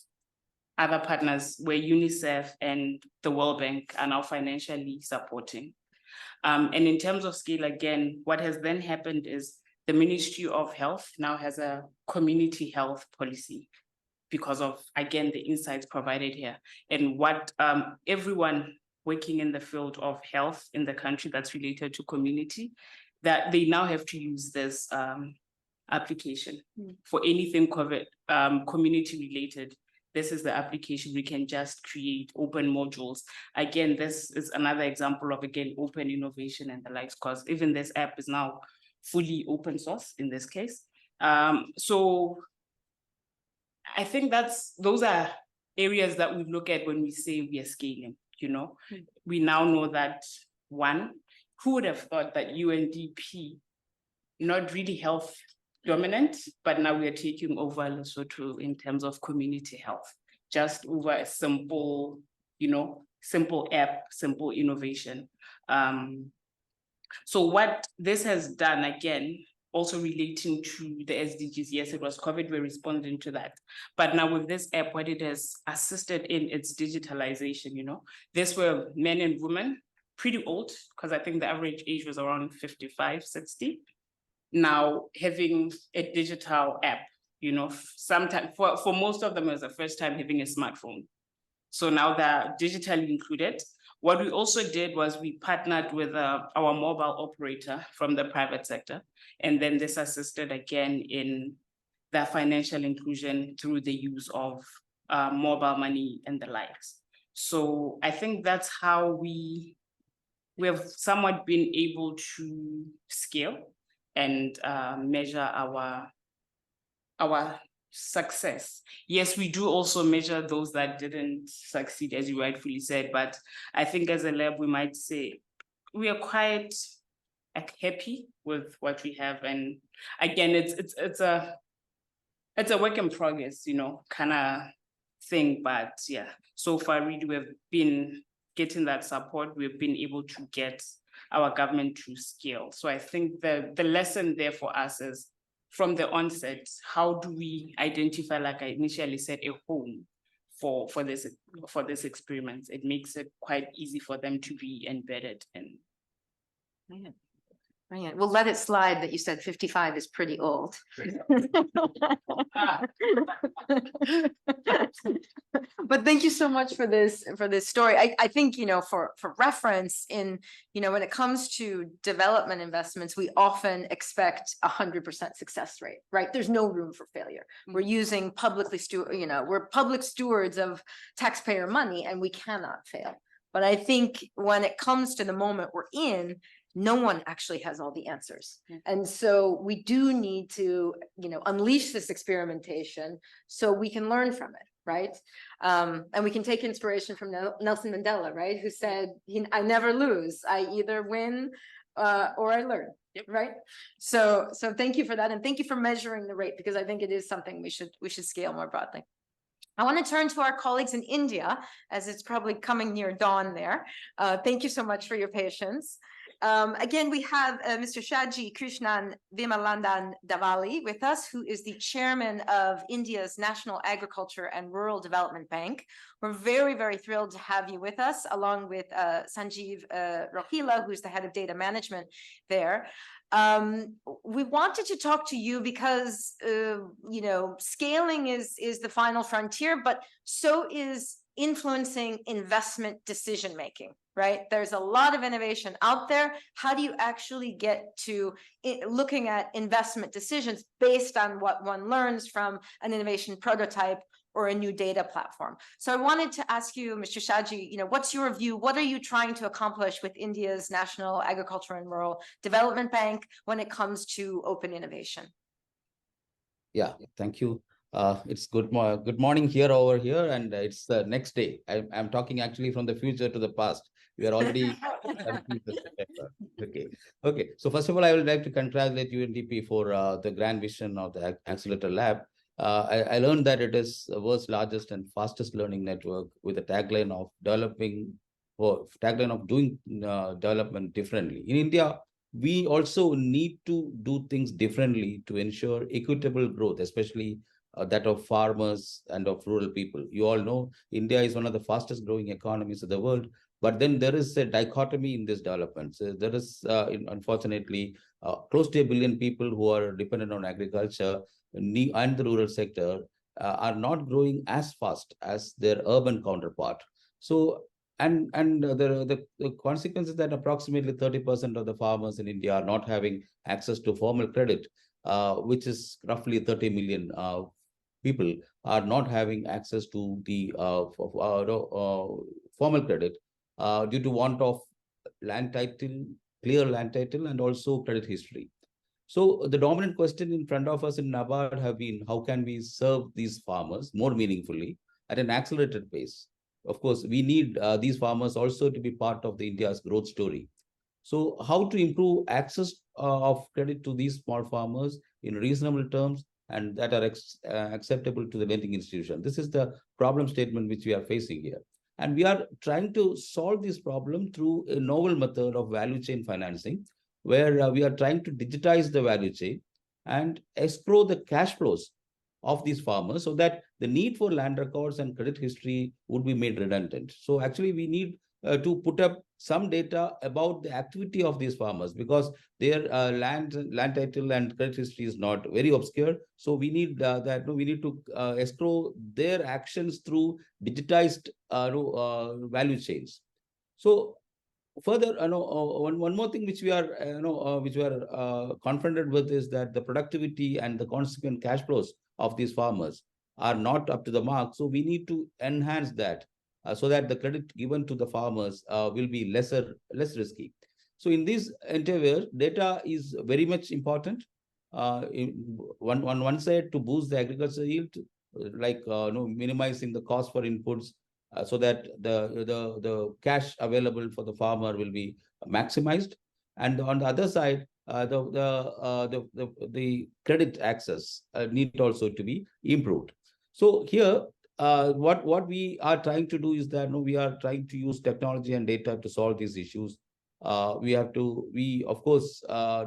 other partners where UNICEF and the World Bank are now financially supporting. And in terms of scale, again, what has then happened is the Ministry of Health now has a community health policy because of, again, the insights provided here and what everyone working in the field of health in the country that's related to community, that they now have to use this application for anything COVID, community related. This is the application. We can just create open modules. Again, this is another example of, again, open innovation and the likes, because even this app is now fully open source in this case. So I think those are areas that we look at when we say we are scaling, you know. We now know that, one, who would have thought that UNDP, not really health dominant, but now we are taking over Lesotho in terms of community health, just over a simple, you know, simple app, simple innovation. So what this has done, again, also relating to the SDGs, yes, it was COVID, we're responding to that. But now with this app, what it has assisted in its digitalization, you know, these were men and women, pretty old, because I think the average age was around 55, 60. Now having a digital app, you know, sometimes for most of them it was the first time having a smartphone. So now they're digitally included. What we also did was we partnered with our mobile operator from the private sector, and then this assisted again in the financial inclusion through the use of mobile money and the likes. So I think that's how we have somewhat been able to scale and measure our success. Yes, we do also measure those that didn't succeed, as you rightfully said, but I think as a lab, we might say we are quite happy with what we have. And again, it's a work in progress, you know, kind of thing, but yeah, so far really we've been getting that support. We've been able to get our government to scale. So I think the lesson there for us is, from the onset, how do we identify, like I initially said, a home for this experiment? It makes it quite easy for them to be embedded in. Brilliant. Brilliant. We'll let it slide that you said 55 is pretty old. But thank you so much for this story. I think, you know, for reference, in, you know, when it comes to development investments, we often expect 100% success rate, right? There's no room for failure. We're using we're public stewards of taxpayer money, and we cannot fail. But I think when it comes to the moment we're in, no one actually has all the answers. And so we do need to, you know, unleash this experimentation so we can learn from it, right? And we can take inspiration from Nelson Mandela, right? Who said, I never lose, I either win or I learn, right? So thank you for that. And thank you for measuring the rate, because I think it is something we should scale more broadly. I want to turn to our colleagues in India, as it's probably coming near dawn there. Thank you so much for your patience. Again, we have Mr. Shaji Krishnan Vimalanandavally with us, who is the chairman of India's National Agriculture and Rural Development Bank. We're very, very thrilled to have you with us, along with Sanjeev Rohila, who's the head of data management there. We wanted to talk to you because, you know, scaling is the final frontier, but so is influencing investment decision-making, right? There's a lot of innovation out there. How do you actually get to looking at investment decisions based on what one learns from an innovation prototype or a new data platform? So I wanted to ask you, Mr. Shaji, you know, what's your view? What are you trying to accomplish with India's National Agriculture and Rural Development Bank when it comes to open innovation? Yeah, thank you. It's good morning over here, and it's the next day. I'm talking actually from the future to the past. We are already 17th of September. Okay. So first of all, I would like to congratulate UNDP for the grand vision of the Accelerator Lab. I learned that it is the world's largest and fastest learning network, with a tagline of doing development differently. In India, we also need to do things differently to ensure equitable growth, especially that of farmers and of rural people. You all know India is one of the fastest growing economies of the world, but then there is a dichotomy in this development. So there is, unfortunately, close to 1 billion people who are dependent on agriculture and the rural sector are not growing as fast as their urban counterpart. So, and the consequence is that approximately 30% of the farmers in India are not having access to formal credit. which is roughly 30 million people, are not having access to the formal credit due to want of land title, clear land title, and also credit history. So the dominant question in front of us in NABARD have been, how can we serve these farmers more meaningfully at an accelerated pace? Of course, we need these farmers also to be part of the India's growth story. So how to improve access of credit to these small farmers in reasonable terms and that are acceptable to the lending institution? This is the problem statement which we are facing here. And we are trying to solve this problem through a novel method of value chain financing, where we are trying to digitize the value chain and escrow the cash flows of these farmers so that the need for land records and credit history would be made redundant. So actually we need to put up some data about the activity of these farmers, because their land title and credit history is not very obscure. So we need we need to escrow their actions through digitized value chains. So further, one more thing which we are confronted with is that the productivity and the consequent cash flows of these farmers are not up to the mark. So we need to enhance that so that the credit given to the farmers will be less risky. So in this endeavor, data is very much important. On one side, to boost the agricultural yield, like minimizing the cost for inputs, so that the cash available for the farmer will be maximized, and on the other side, the credit access need also to be improved. So here, what we are trying to do is that we are trying to use technology and data to solve these issues. We of course are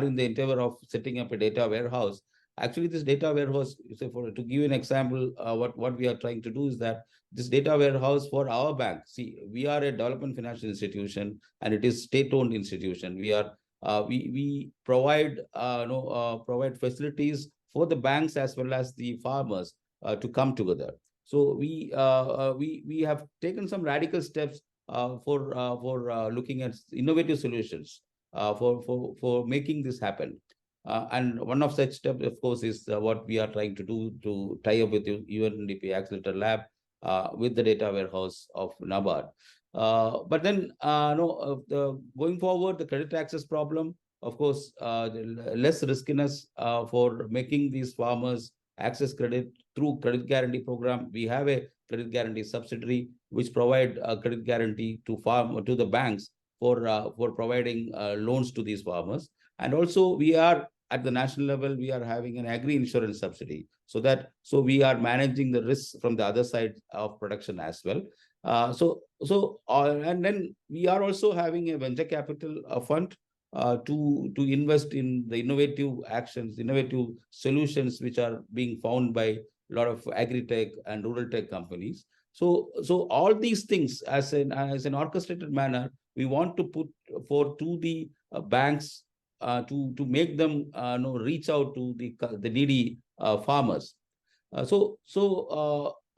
in the endeavor of setting up a data warehouse. Actually, this data warehouse, to give you an example, what we are trying to do is that this data warehouse for our bank. See, we are a development financial institution, and it is state-owned institution. We provide provide facilities for the banks as well as the farmers to come together. So we have taken some radical steps for looking at innovative solutions for making this happen. And one of such steps, of course, is what we are trying to do to tie up with the UNDP Accelerator Lab with the data warehouse of NABARD. But then, going forward, the credit access problem, of course, less riskiness for making these farmers access credit through credit guarantee program. We have a credit guarantee subsidiary which provide a credit guarantee to the banks for providing loans to these farmers. And also we are at the national level, we are having an agri insurance subsidy, so we are managing the risks from the other side of production as well. And then we are also having a venture capital fund to invest in the innovative actions, innovative solutions which are being found by a lot of agri-tech and rural tech companies. So all these things as an orchestrated manner, we want to put forth to the banks to make them reach out to the needy farmers.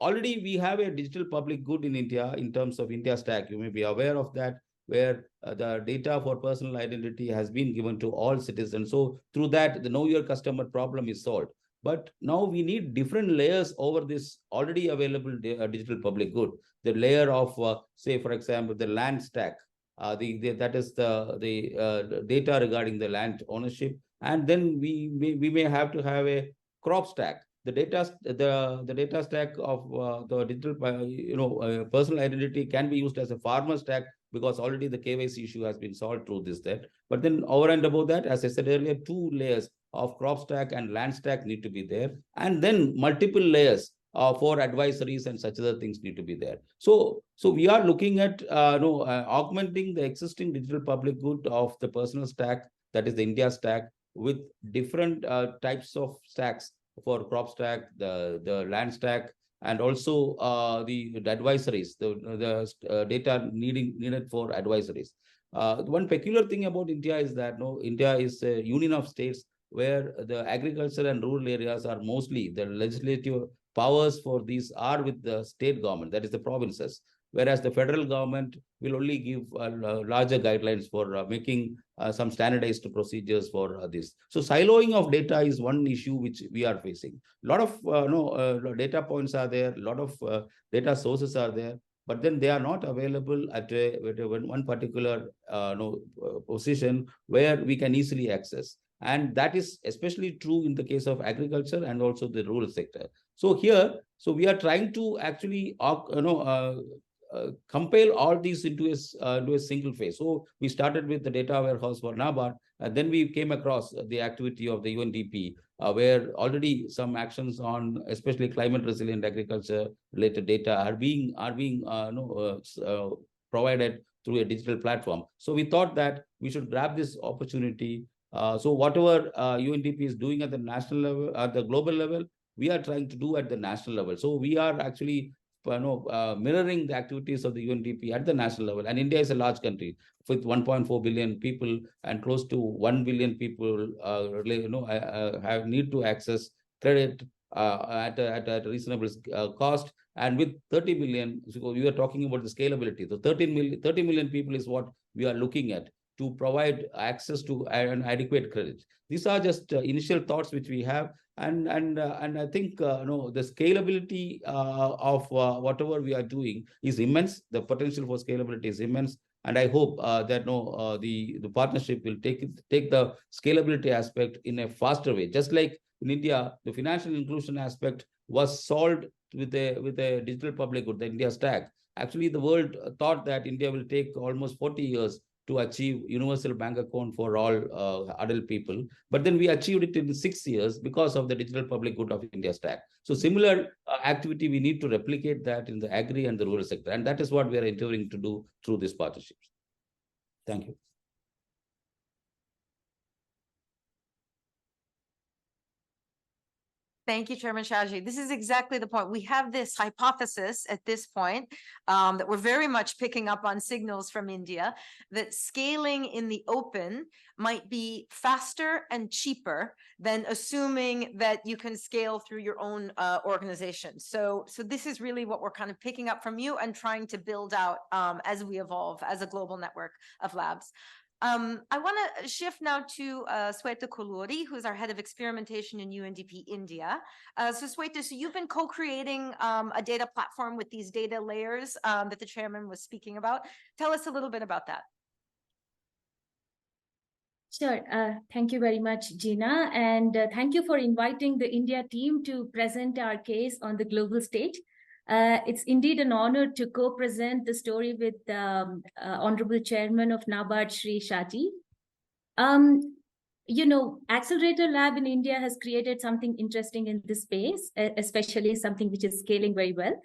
Already we have a digital public good in India in terms of India Stack. You may be aware of that, where the data for personal identity has been given to all citizens. So through that, the know your customer problem is solved. But now we need different layers over this already available digital public good. The layer of, say, for example, the land stack. That is the data regarding the land ownership, and then we may have to have a crop stack. The data stack of the digital personal identity can be used as a farmer stack, because already the KYC issue has been solved through this. But then over and above that, as I said earlier, 2 layers of crop stack and land stack need to be there, and then multiple layers for advisories and such other things need to be there. So we are looking at augmenting the existing digital public good of the personal stack, that is the India stack, with different types of stacks for crop stack, the land stack, and also the advisories, the data needed for advisories. One peculiar thing about India is that India is a union of states where the agriculture and rural areas are mostly the legislative powers for these are with the state government, that is the provinces. whereas the federal government will only give larger guidelines for making some standardized procedures for this. So siloing of data is one issue which we are facing. A lot of data points are there, a lot of data sources are there, but then they are not available at one particular position where we can easily access. And that is especially true in the case of agriculture and also the rural sector. So here, we are trying to actually compile all these into a single phase. So we started with the data warehouse for NABARD, and then we came across the activity of the UNDP, where already some actions on especially climate resilient agriculture related data are being provided through a digital platform. So we thought that we should grab this opportunity. So whatever UNDP is doing at the national level, at the global level, we are trying to do at the national level. So we are actually mirroring the activities of the UNDP at the national level. And India is a large country with 1.4 billion people, and close to 1 billion people need to access credit at a reasonable cost. And with 30 million, so we are talking about the scalability. So 30 million people is what we are looking at to provide access to an adequate credit. These are just initial thoughts which we have, and I think the scalability of whatever we are doing is immense. The potential for scalability is immense, and I hope that the partnership will take the scalability aspect in a faster way. Just like in India, the financial inclusion aspect was solved with a digital public good, the India stack. Actually, the world thought that India will take almost 40 years to achieve universal bank account for all adult people. But then we achieved it in 6 years because of the digital public good of India stack. So similar activity, we need to replicate that in the agri and the rural sector. And that is what we are endeavoring to do through these partnerships. Thank you. Thank you, Chairman Shaji. This is exactly the point. We have this hypothesis at this point that we're very much picking up on signals from India that scaling in the open might be faster and cheaper than assuming that you can scale through your own organization. So this is really what we're kind of picking up from you and trying to build out as we evolve as a global network of labs. I want to shift now to Swetha Kolluri, who's our head of experimentation in UNDP India. So Swetha, so you've been co-creating a data platform with these data layers that the chairman was speaking about. Tell us a little bit about that. Sure. Thank you very much, Gina. And thank you for inviting the India team to present our case on the global stage. It's indeed an honor to co-present the story with Honorable Chairman of NABARD, Shri Shaji. Accelerator Lab in India has created something interesting in this space, especially something which is scaling very well.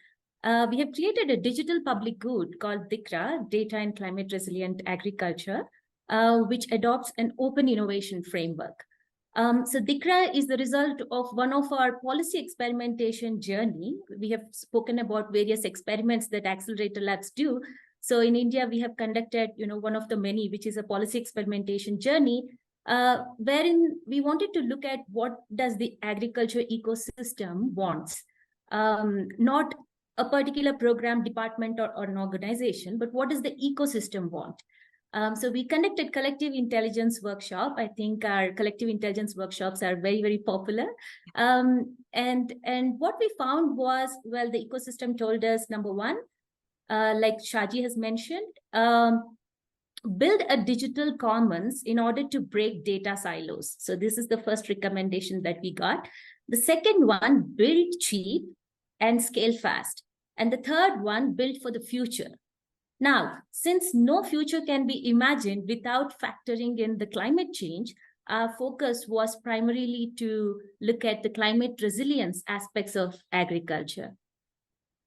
We have created a digital public good called DiCRA, Data and Climate Resilient Agriculture, which adopts an open innovation framework. So DiCRA is the result of one of our policy experimentation journey. We have spoken about various experiments that Accelerator Labs do. So in India, we have conducted, one of the many, which is a policy experimentation journey, wherein we wanted to look at what does the agriculture ecosystem wants, not a particular program, department, or an organization, but what does the ecosystem want? So we conducted collective intelligence workshop. I think our collective intelligence workshops are very, very popular. And what we found was, well, the ecosystem told us, number one, like Shaji has mentioned, build a digital commons in order to break data silos. So this is the first recommendation that we got. The second one, build cheap and scale fast. And the third one, build for the future. Now, since no future can be imagined without factoring in the climate change, our focus was primarily to look at the climate resilience aspects of agriculture.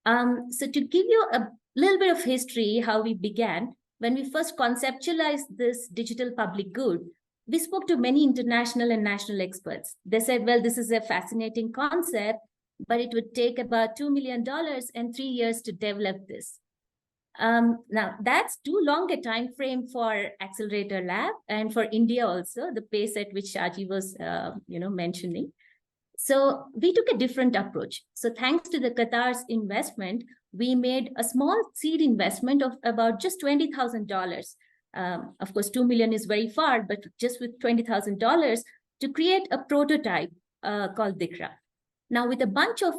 So to give you a little bit of history, how we began, when we first conceptualized this digital public good, we spoke to many international and national experts. They said, well, this is a fascinating concept, but it would take about $2 million and 3 years to develop this. Now, that's too long a time frame for Accelerator Lab and for India also, the pace at which Shaji was mentioning. So we took a different approach. So thanks to the Qatar's investment, we made a small seed investment of about just $20,000. Of course, 2 million is very far, but just with $20,000 to create a prototype called DiCRA. Now, with a bunch of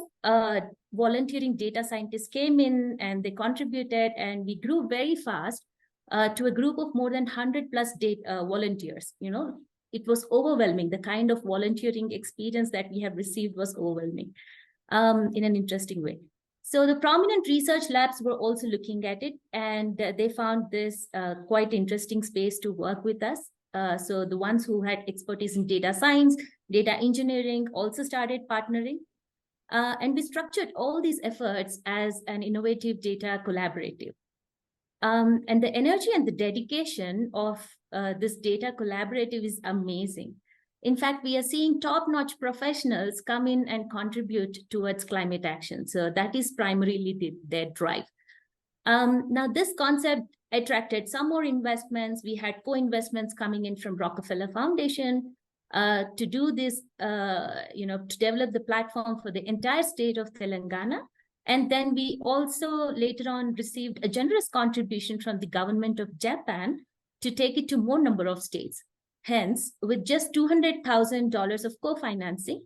volunteering data scientists came in and they contributed, and we grew very fast to a group of more than 100 plus volunteers. You know, it was overwhelming. The kind of volunteering experience that we have received was overwhelming in an interesting way. So the prominent research labs were also looking at it, and they found this quite interesting space to work with us. So the ones who had expertise in data science, data engineering also started partnering. And we structured all these efforts as an innovative data collaborative. And the energy and the dedication of this data collaborative is amazing. In fact, we are seeing top-notch professionals come in and contribute towards climate action. So that is primarily their drive. Now, this concept attracted some more investments. We had co-investments coming in from Rockefeller Foundation to do this, to develop the platform for the entire state of Telangana. And then we also later on received a generous contribution from the government of Japan to take it to more number of states. Hence, with just $200,000 of co-financing,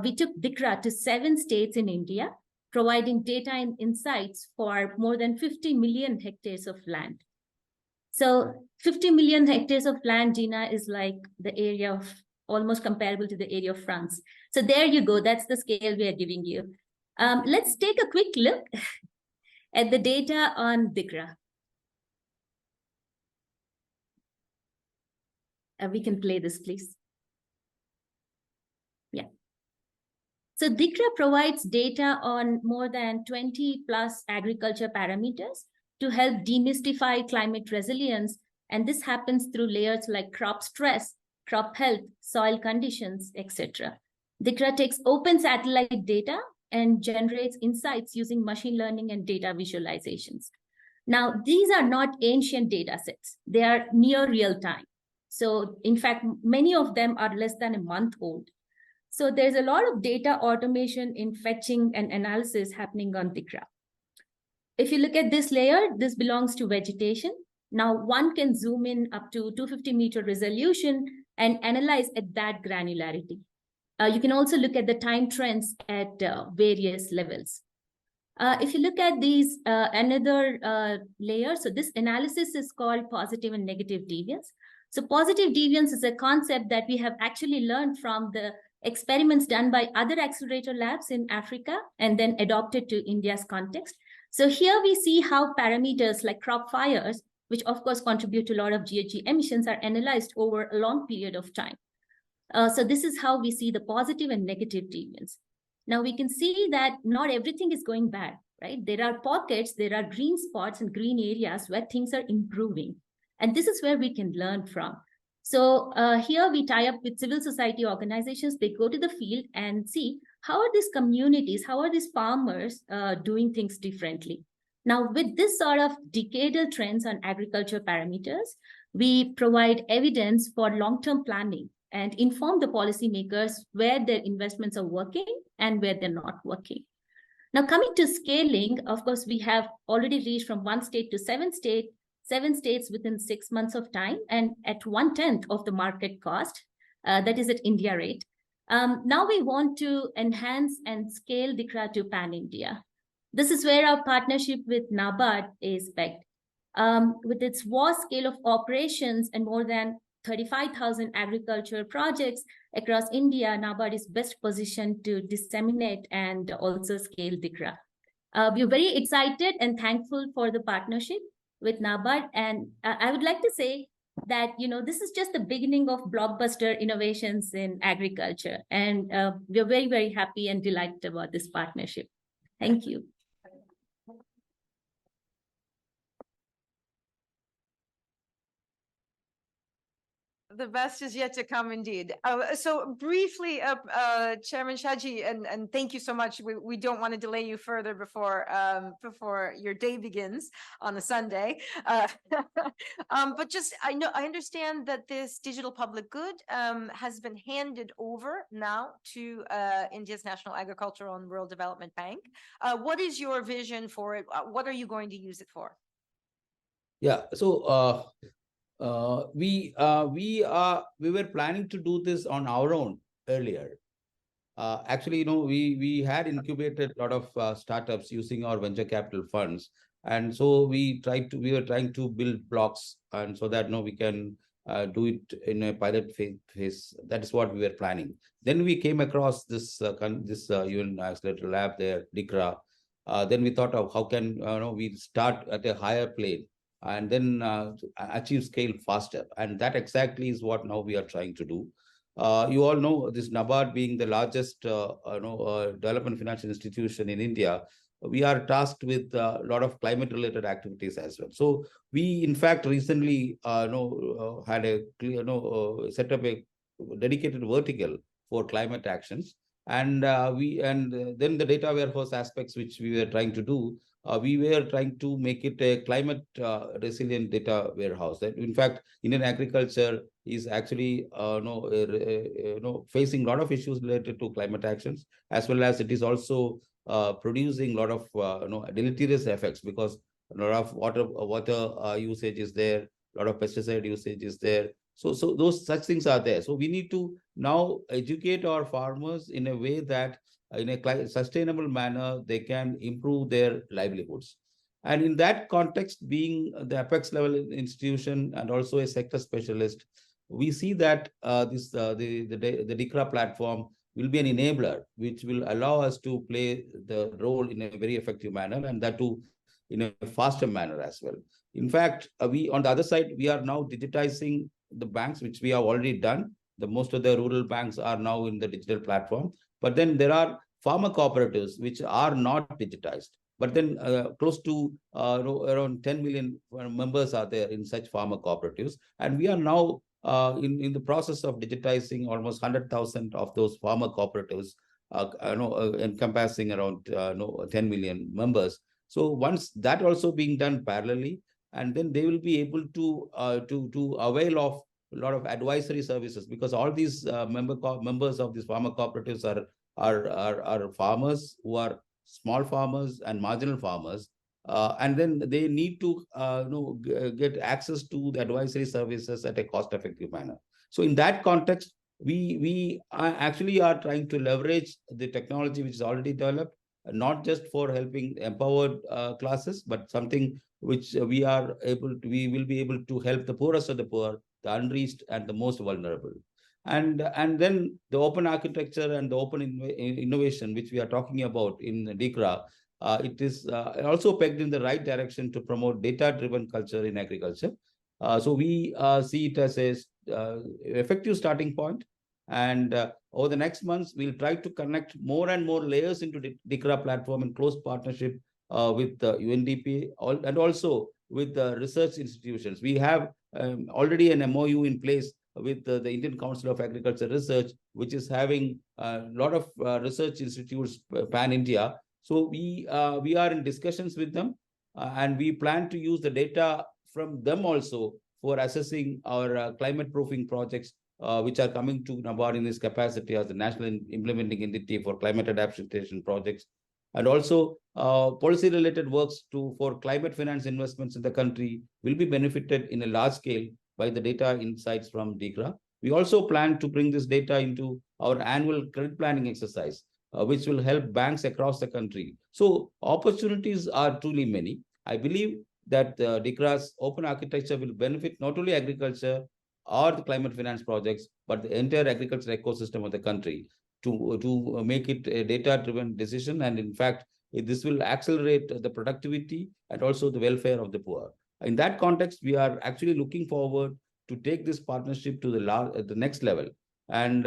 we took DiCRA to 7 states in India, providing data and insights for more than 50 million hectares of land. So 50 million hectares of land, Gina, is like the area of almost comparable to the area of France. So there you go. That's the scale we are giving you. Let's take a quick look at the data on DiCRA. We can play this, please. Yeah. So DiCRA provides data on more than 20 plus agriculture parameters to help demystify climate resilience. And this happens through layers like crop stress, crop health, soil conditions, etc. DiCRA takes open satellite data and generates insights using machine learning and data visualizations. Now, these are not ancient data sets. They are near real time. So in fact, many of them are less than a month old. So there's a lot of data automation in fetching and analysis happening on DiCRA. If you look at this layer, this belongs to vegetation. Now one can zoom in up to 250-meter resolution and analyze at that granularity. You can also look at the time trends at various levels. If you look at these another layer, so this analysis is called positive and negative deviance. So positive deviance is a concept that we have actually learned from the experiments done by other accelerator labs in Africa and then adopted to India's context. So here we see how parameters like crop fires, which of course contribute to a lot of GHG emissions, are analyzed over a long period of time. So this is how we see the positive and negative deviance. Now we can see that not everything is going bad, right? There are pockets, there are green spots and green areas where things are improving. And this is where we can learn from. So here we tie up with civil society organizations. They go to the field and see how are these communities, how are these farmers doing things differently. Now, with this sort of decadal trends on agriculture parameters, we provide evidence for long-term planning and inform the policymakers where their investments are working and where they're not working. Now, coming to scaling, of course, we have already reached from 1 state to 7 states within 6 months of time and at 1/10 of the market cost, that is at India rate. Now we want to enhance and scale DiCRA to pan-India. This is where our partnership with NABARD is pegged. With its vast scale of operations and more than 35,000 agriculture projects across India, NABARD is best positioned to disseminate and also scale DiCRA. We're very excited and thankful for the partnership with NABARD. And I would like to say that, this is just the beginning of blockbuster innovations in agriculture. And we're very, very happy and delighted about this partnership. Thank you. The best is yet to come indeed. So briefly, Chairman Shaji, and thank you so much. We don't want to delay you further before your day begins on a Sunday. But just, I understand that this digital public good has been handed over now to India's National Agricultural and Rural Development Bank. What is your vision for it? What are you going to use it for? Yeah, so we were planning to do this on our own earlier. Actually, we had incubated a lot of startups using our venture capital funds, and so we were trying to build blocks, and so that we can do it in a pilot phase. That is what we were planning. Then we came across this UN Accelerator Lab there, DiCRA. Then we thought of how can we start at a higher plane and then achieve scale faster. And that exactly is what now we are trying to do. You all know this NABARD being the largest development financial institution in India. We are tasked with a lot of climate-related activities as well. So we, in fact, recently had a set up a dedicated vertical for climate actions. And then the data warehouse aspects which we were trying to do, we were trying to make it a climate resilient data warehouse. That in fact, Indian agriculture is actually facing a lot of issues related to climate actions, as well as it is also producing a lot of deleterious effects, because a lot of water usage is there, a lot of pesticide usage is there. So those such things are there. So we need to now educate our farmers in a way that in a sustainable manner, they can improve their livelihoods. And in that context, being the apex level institution and also a sector specialist, we see that the DiCRA platform will be an enabler, which will allow us to play the role in a very effective manner, and that too in a faster manner as well. In fact, we on the other side, we are now digitizing the banks, which we have already done. Most of the rural banks are now in the digital platform. But then there are farmer cooperatives which are not digitized. But then close to around 10 million members are there in such farmer cooperatives. And we are now in the process of digitizing almost 100,000 of those farmer cooperatives, encompassing around 10 million members. So once that also being done parallelly, and then they will be able to avail of a lot of advisory services, because all these members of these farmer cooperatives are farmers who are small farmers and marginal farmers, and then they need to get access to the advisory services at a cost-effective manner. So in that context, we actually are trying to leverage the technology which is already developed, not just for helping empowered classes, but something which we will be able to help the poorest of the poor, the unreached, and the most vulnerable. And then the open architecture and the open innovation, which we are talking about in DiCRA, it is also pegged in the right direction to promote data-driven culture in agriculture. So we see it as a effective starting point. And over the next months, we'll try to connect more and more layers into the DiCRA platform in close partnership with UNDP and also with the research institutions. We have already an MOU in place with the Indian Council of Agriculture Research, which is having a lot of research institutes pan-India. So we are in discussions with them, and we plan to use the data from them also for assessing our climate proofing projects, which are coming to NABARD in its capacity as the national implementing entity for climate adaptation projects, and also policy-related works for climate finance investments in the country will be benefited in a large scale by the data insights from DiCRA. We also plan to bring this data into our annual credit planning exercise, which will help banks across the country. So opportunities are truly many. I believe that DiCRA's open architecture will benefit not only agriculture or the climate finance projects, but the entire agriculture ecosystem of the country to make it a data-driven decision. And in fact, this will accelerate the productivity and also the welfare of the poor. In that context, we are actually looking forward to take this partnership to the next level. And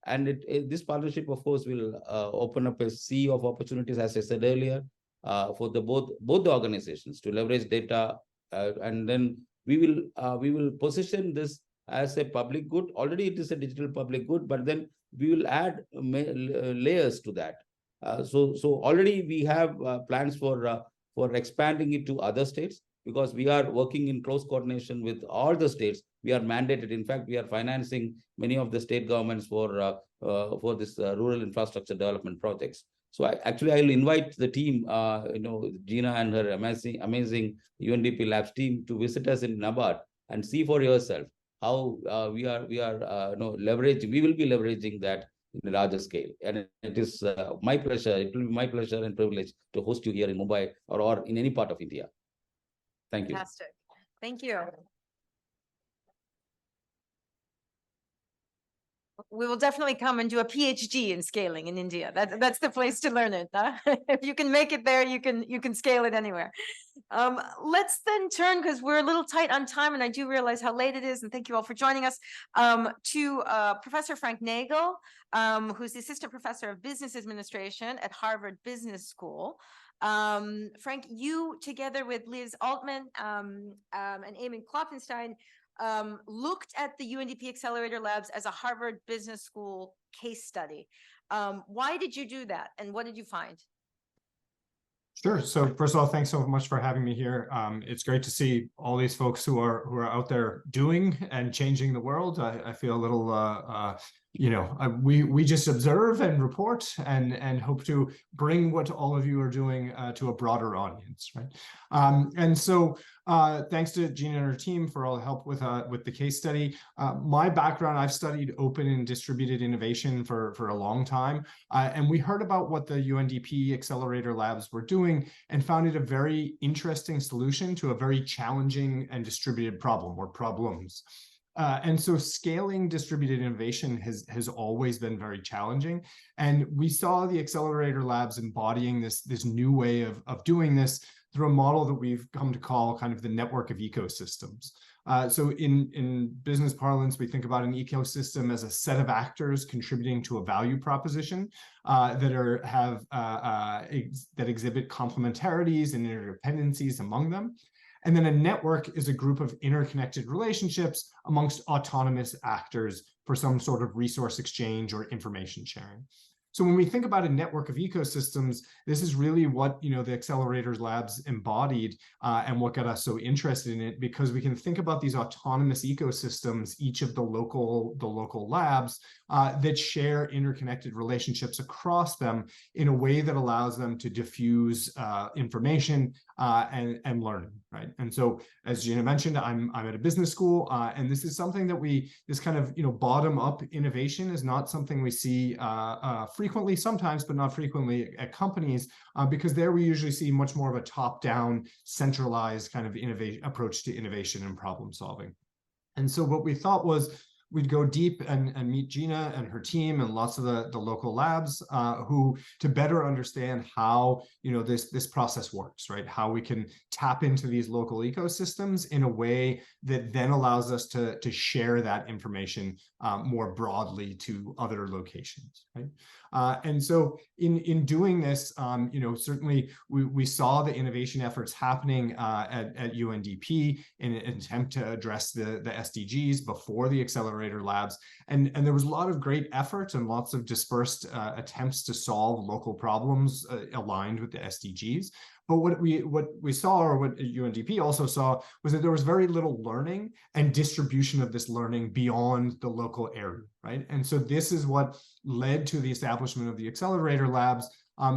this partnership, of course, will open up a sea of opportunities, as I said earlier, for both the organizations to leverage data, and then we will position this as a public good. Already it is a digital public good, but then we will add layers to that. So already we have plans for expanding it to other states, because we are working in close coordination with all the states. We are mandated. In fact, we are financing many of the state governments for this rural infrastructure development projects. So I'll invite the team, Gina and her amazing UNDP Labs team to visit us in NABARD and see for yourself how we are leveraging. We will be leveraging that in a larger scale. And it is my pleasure. It will be my pleasure and privilege to host you here in Mumbai or in any part of India. Thank you. Fantastic. Thank you. We will definitely come and do a PhD in scaling in India. That's the place to learn it. Huh? If you can make it there, you can scale it anywhere. Let's then turn, because we're a little tight on time, and I do realize how late it is, and thank you all for joining us, to Professor Frank Nagel, who's the Assistant Professor of Business Administration at Harvard Business School. Frank, you, together with Liz Altman and Eamon Klopfenstein, looked at the UNDP Accelerator Labs as a Harvard Business School case study. Why did you do that, and what did you find? Sure. So first of all, thanks so much for having me here. It's great to see all these folks who are out there doing and changing the world. I feel a little, we just observe and report and hope to bring what all of you are doing to a broader audience, right? And so thanks to Gina and her team for all the help with the case study. My background, I've studied open and distributed innovation for a long time. And we heard about what the UNDP Accelerator Labs were doing and found it a very interesting solution to a very challenging and distributed problem or problems. And so scaling distributed innovation has always been very challenging. And we saw the Accelerator Labs embodying this new way of doing this through a model that we've come to call kind of the network of ecosystems. So in business parlance, we think about an ecosystem as a set of actors contributing to a value proposition that exhibit complementarities and interdependencies among them. And then a network is a group of interconnected relationships amongst autonomous actors for some sort of resource exchange or information sharing. So when we think about a network of ecosystems, this is really what the Accelerator Labs embodied and what got us so interested in it, because we can think about these autonomous ecosystems, each of the local labs that share interconnected relationships across them in a way that allows them to diffuse information and learning, right? And so, as Gina mentioned, I'm at a business school, and this is something that this kind of bottom-up innovation is not something we see frequently, sometimes, but not frequently at companies, because there we usually see much more of a top-down, centralized kind of approach to innovation and problem solving. And so what we thought was we'd go deep and meet Gina and her team and lots of the local labs to better understand how this process works, right? How we can tap into these local ecosystems in a way that then allows us to share that information more broadly to other locations, right? And so in doing this, certainly we saw the innovation efforts happening at UNDP in an attempt to address the SDGs before the Accelerator Labs. And there was a lot of great efforts and lots of dispersed attempts to solve local problems aligned with the SDGs. But what we saw, or what UNDP also saw, was that there was very little learning and distribution of this learning beyond the local area, right? And so this is what led to the establishment of the Accelerator Labs,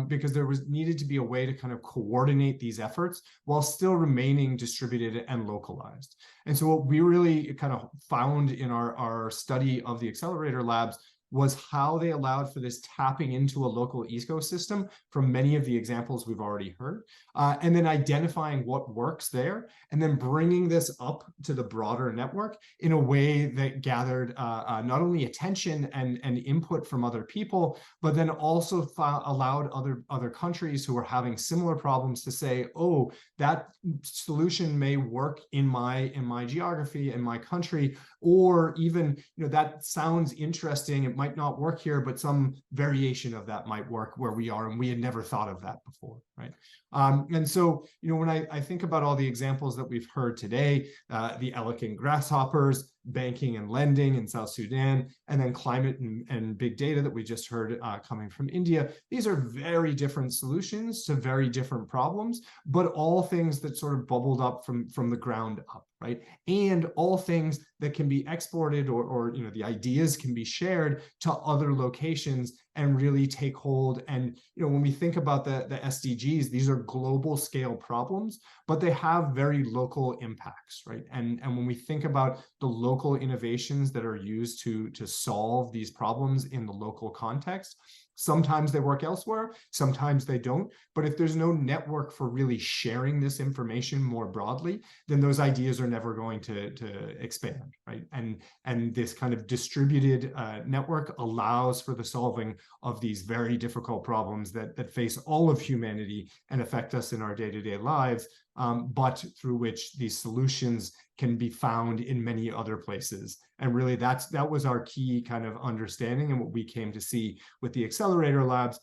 because there needed to be a way to kind of coordinate these efforts while still remaining distributed and localized. And so what we really kind of found in our study of the Accelerator Labs was how they allowed for this tapping into a local ecosystem from many of the examples we've already heard, and then identifying what works there, and then bringing this up to the broader network in a way that gathered not only attention and input from other people, but then also allowed other countries who are having similar problems to say, oh, that solution may work in my geography, in my country, or even, that sounds interesting. It might not work here, but some variation of that might work where we are, and we had never thought of that before, right? And so, when I think about all the examples that we've heard today, the elegant grasshoppers, banking and lending in South Sudan, and then climate and big data that we just heard coming from India. These are very different solutions to very different problems, but all things that sort of bubbled up from the ground up, right? And all things that can be exported or you know, the ideas can be shared to other locations and really take hold. And you know, when we think about the SDGs, these are global scale problems, but they have very local impacts, right? And when we think about the local innovations that are used to solve these problems in the local context, sometimes they work elsewhere, sometimes they don't. But if there's no network for really sharing this information more broadly, then those ideas are never going to expand, right? And this kind of distributed network allows for the solving of these very difficult problems that face all of humanity and affect us in our day-to-day lives, but through which these solutions can be found in many other places. And really that was our key kind of understanding, and what we came to see with the Accelerator Labs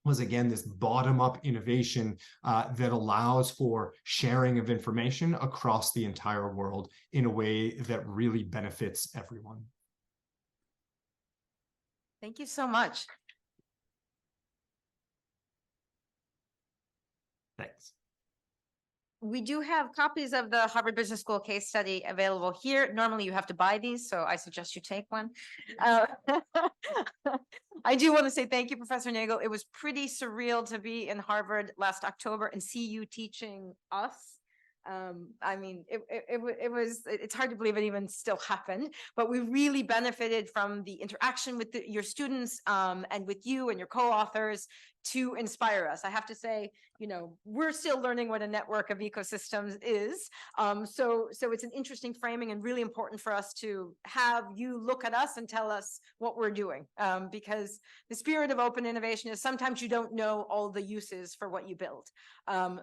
was, again, this bottom-up innovation that allows for sharing of information across the entire world in a way that really benefits everyone. Thank you so much. Thanks. We do have copies of the Harvard Business School case study available here. Normally you have to buy these, so I suggest you take one. I do want to say thank you, Professor Nagel. It was pretty surreal to be in Harvard last October and see you teaching us. I mean, it's hard to believe it even still happened, but we really benefited from the interaction with your students and with you and your co-authors to inspire us. I have to say, you know, we're still learning what a network of ecosystems is. So it's an interesting framing and really important for us to have you look at us and tell us what we're doing. Because the spirit of open innovation is sometimes you don't know all the uses for what you build.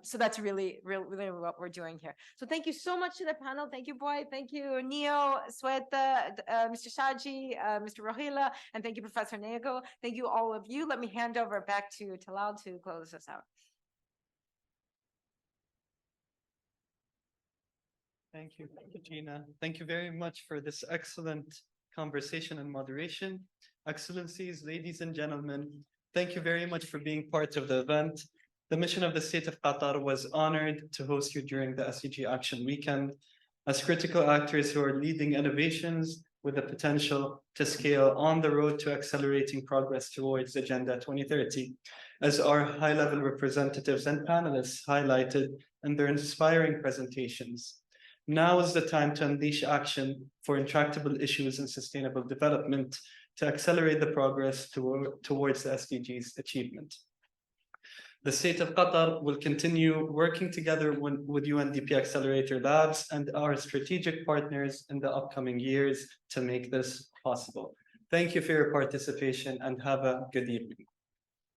So that's really what we're doing here. So thank you so much to the panel. Thank you, Buay. Thank you, Neo, Swetha, Mr. Shaji, Mr. Rohila, and thank you, Professor Nagel. Thank you, all of you. Let me hand over back to Talal to close us out. Thank you, Gina. Thank you very much for this excellent conversation and moderation. Excellencies, ladies and gentlemen, thank you very much for being part of the event. The mission of the State of Qatar was honored to host you during the SDG Action weekend as critical actors who are leading innovations with the potential to scale on the road to accelerating progress towards Agenda 2030, as our high-level representatives and panelists highlighted in their inspiring presentations. Now is the time to unleash action for intractable issues and sustainable development to accelerate the progress towards the SDGs achievement. The State of Qatar will continue working together with UNDP Accelerator Labs and our strategic partners in the upcoming years to make this possible. Thank you for your participation and have a good evening.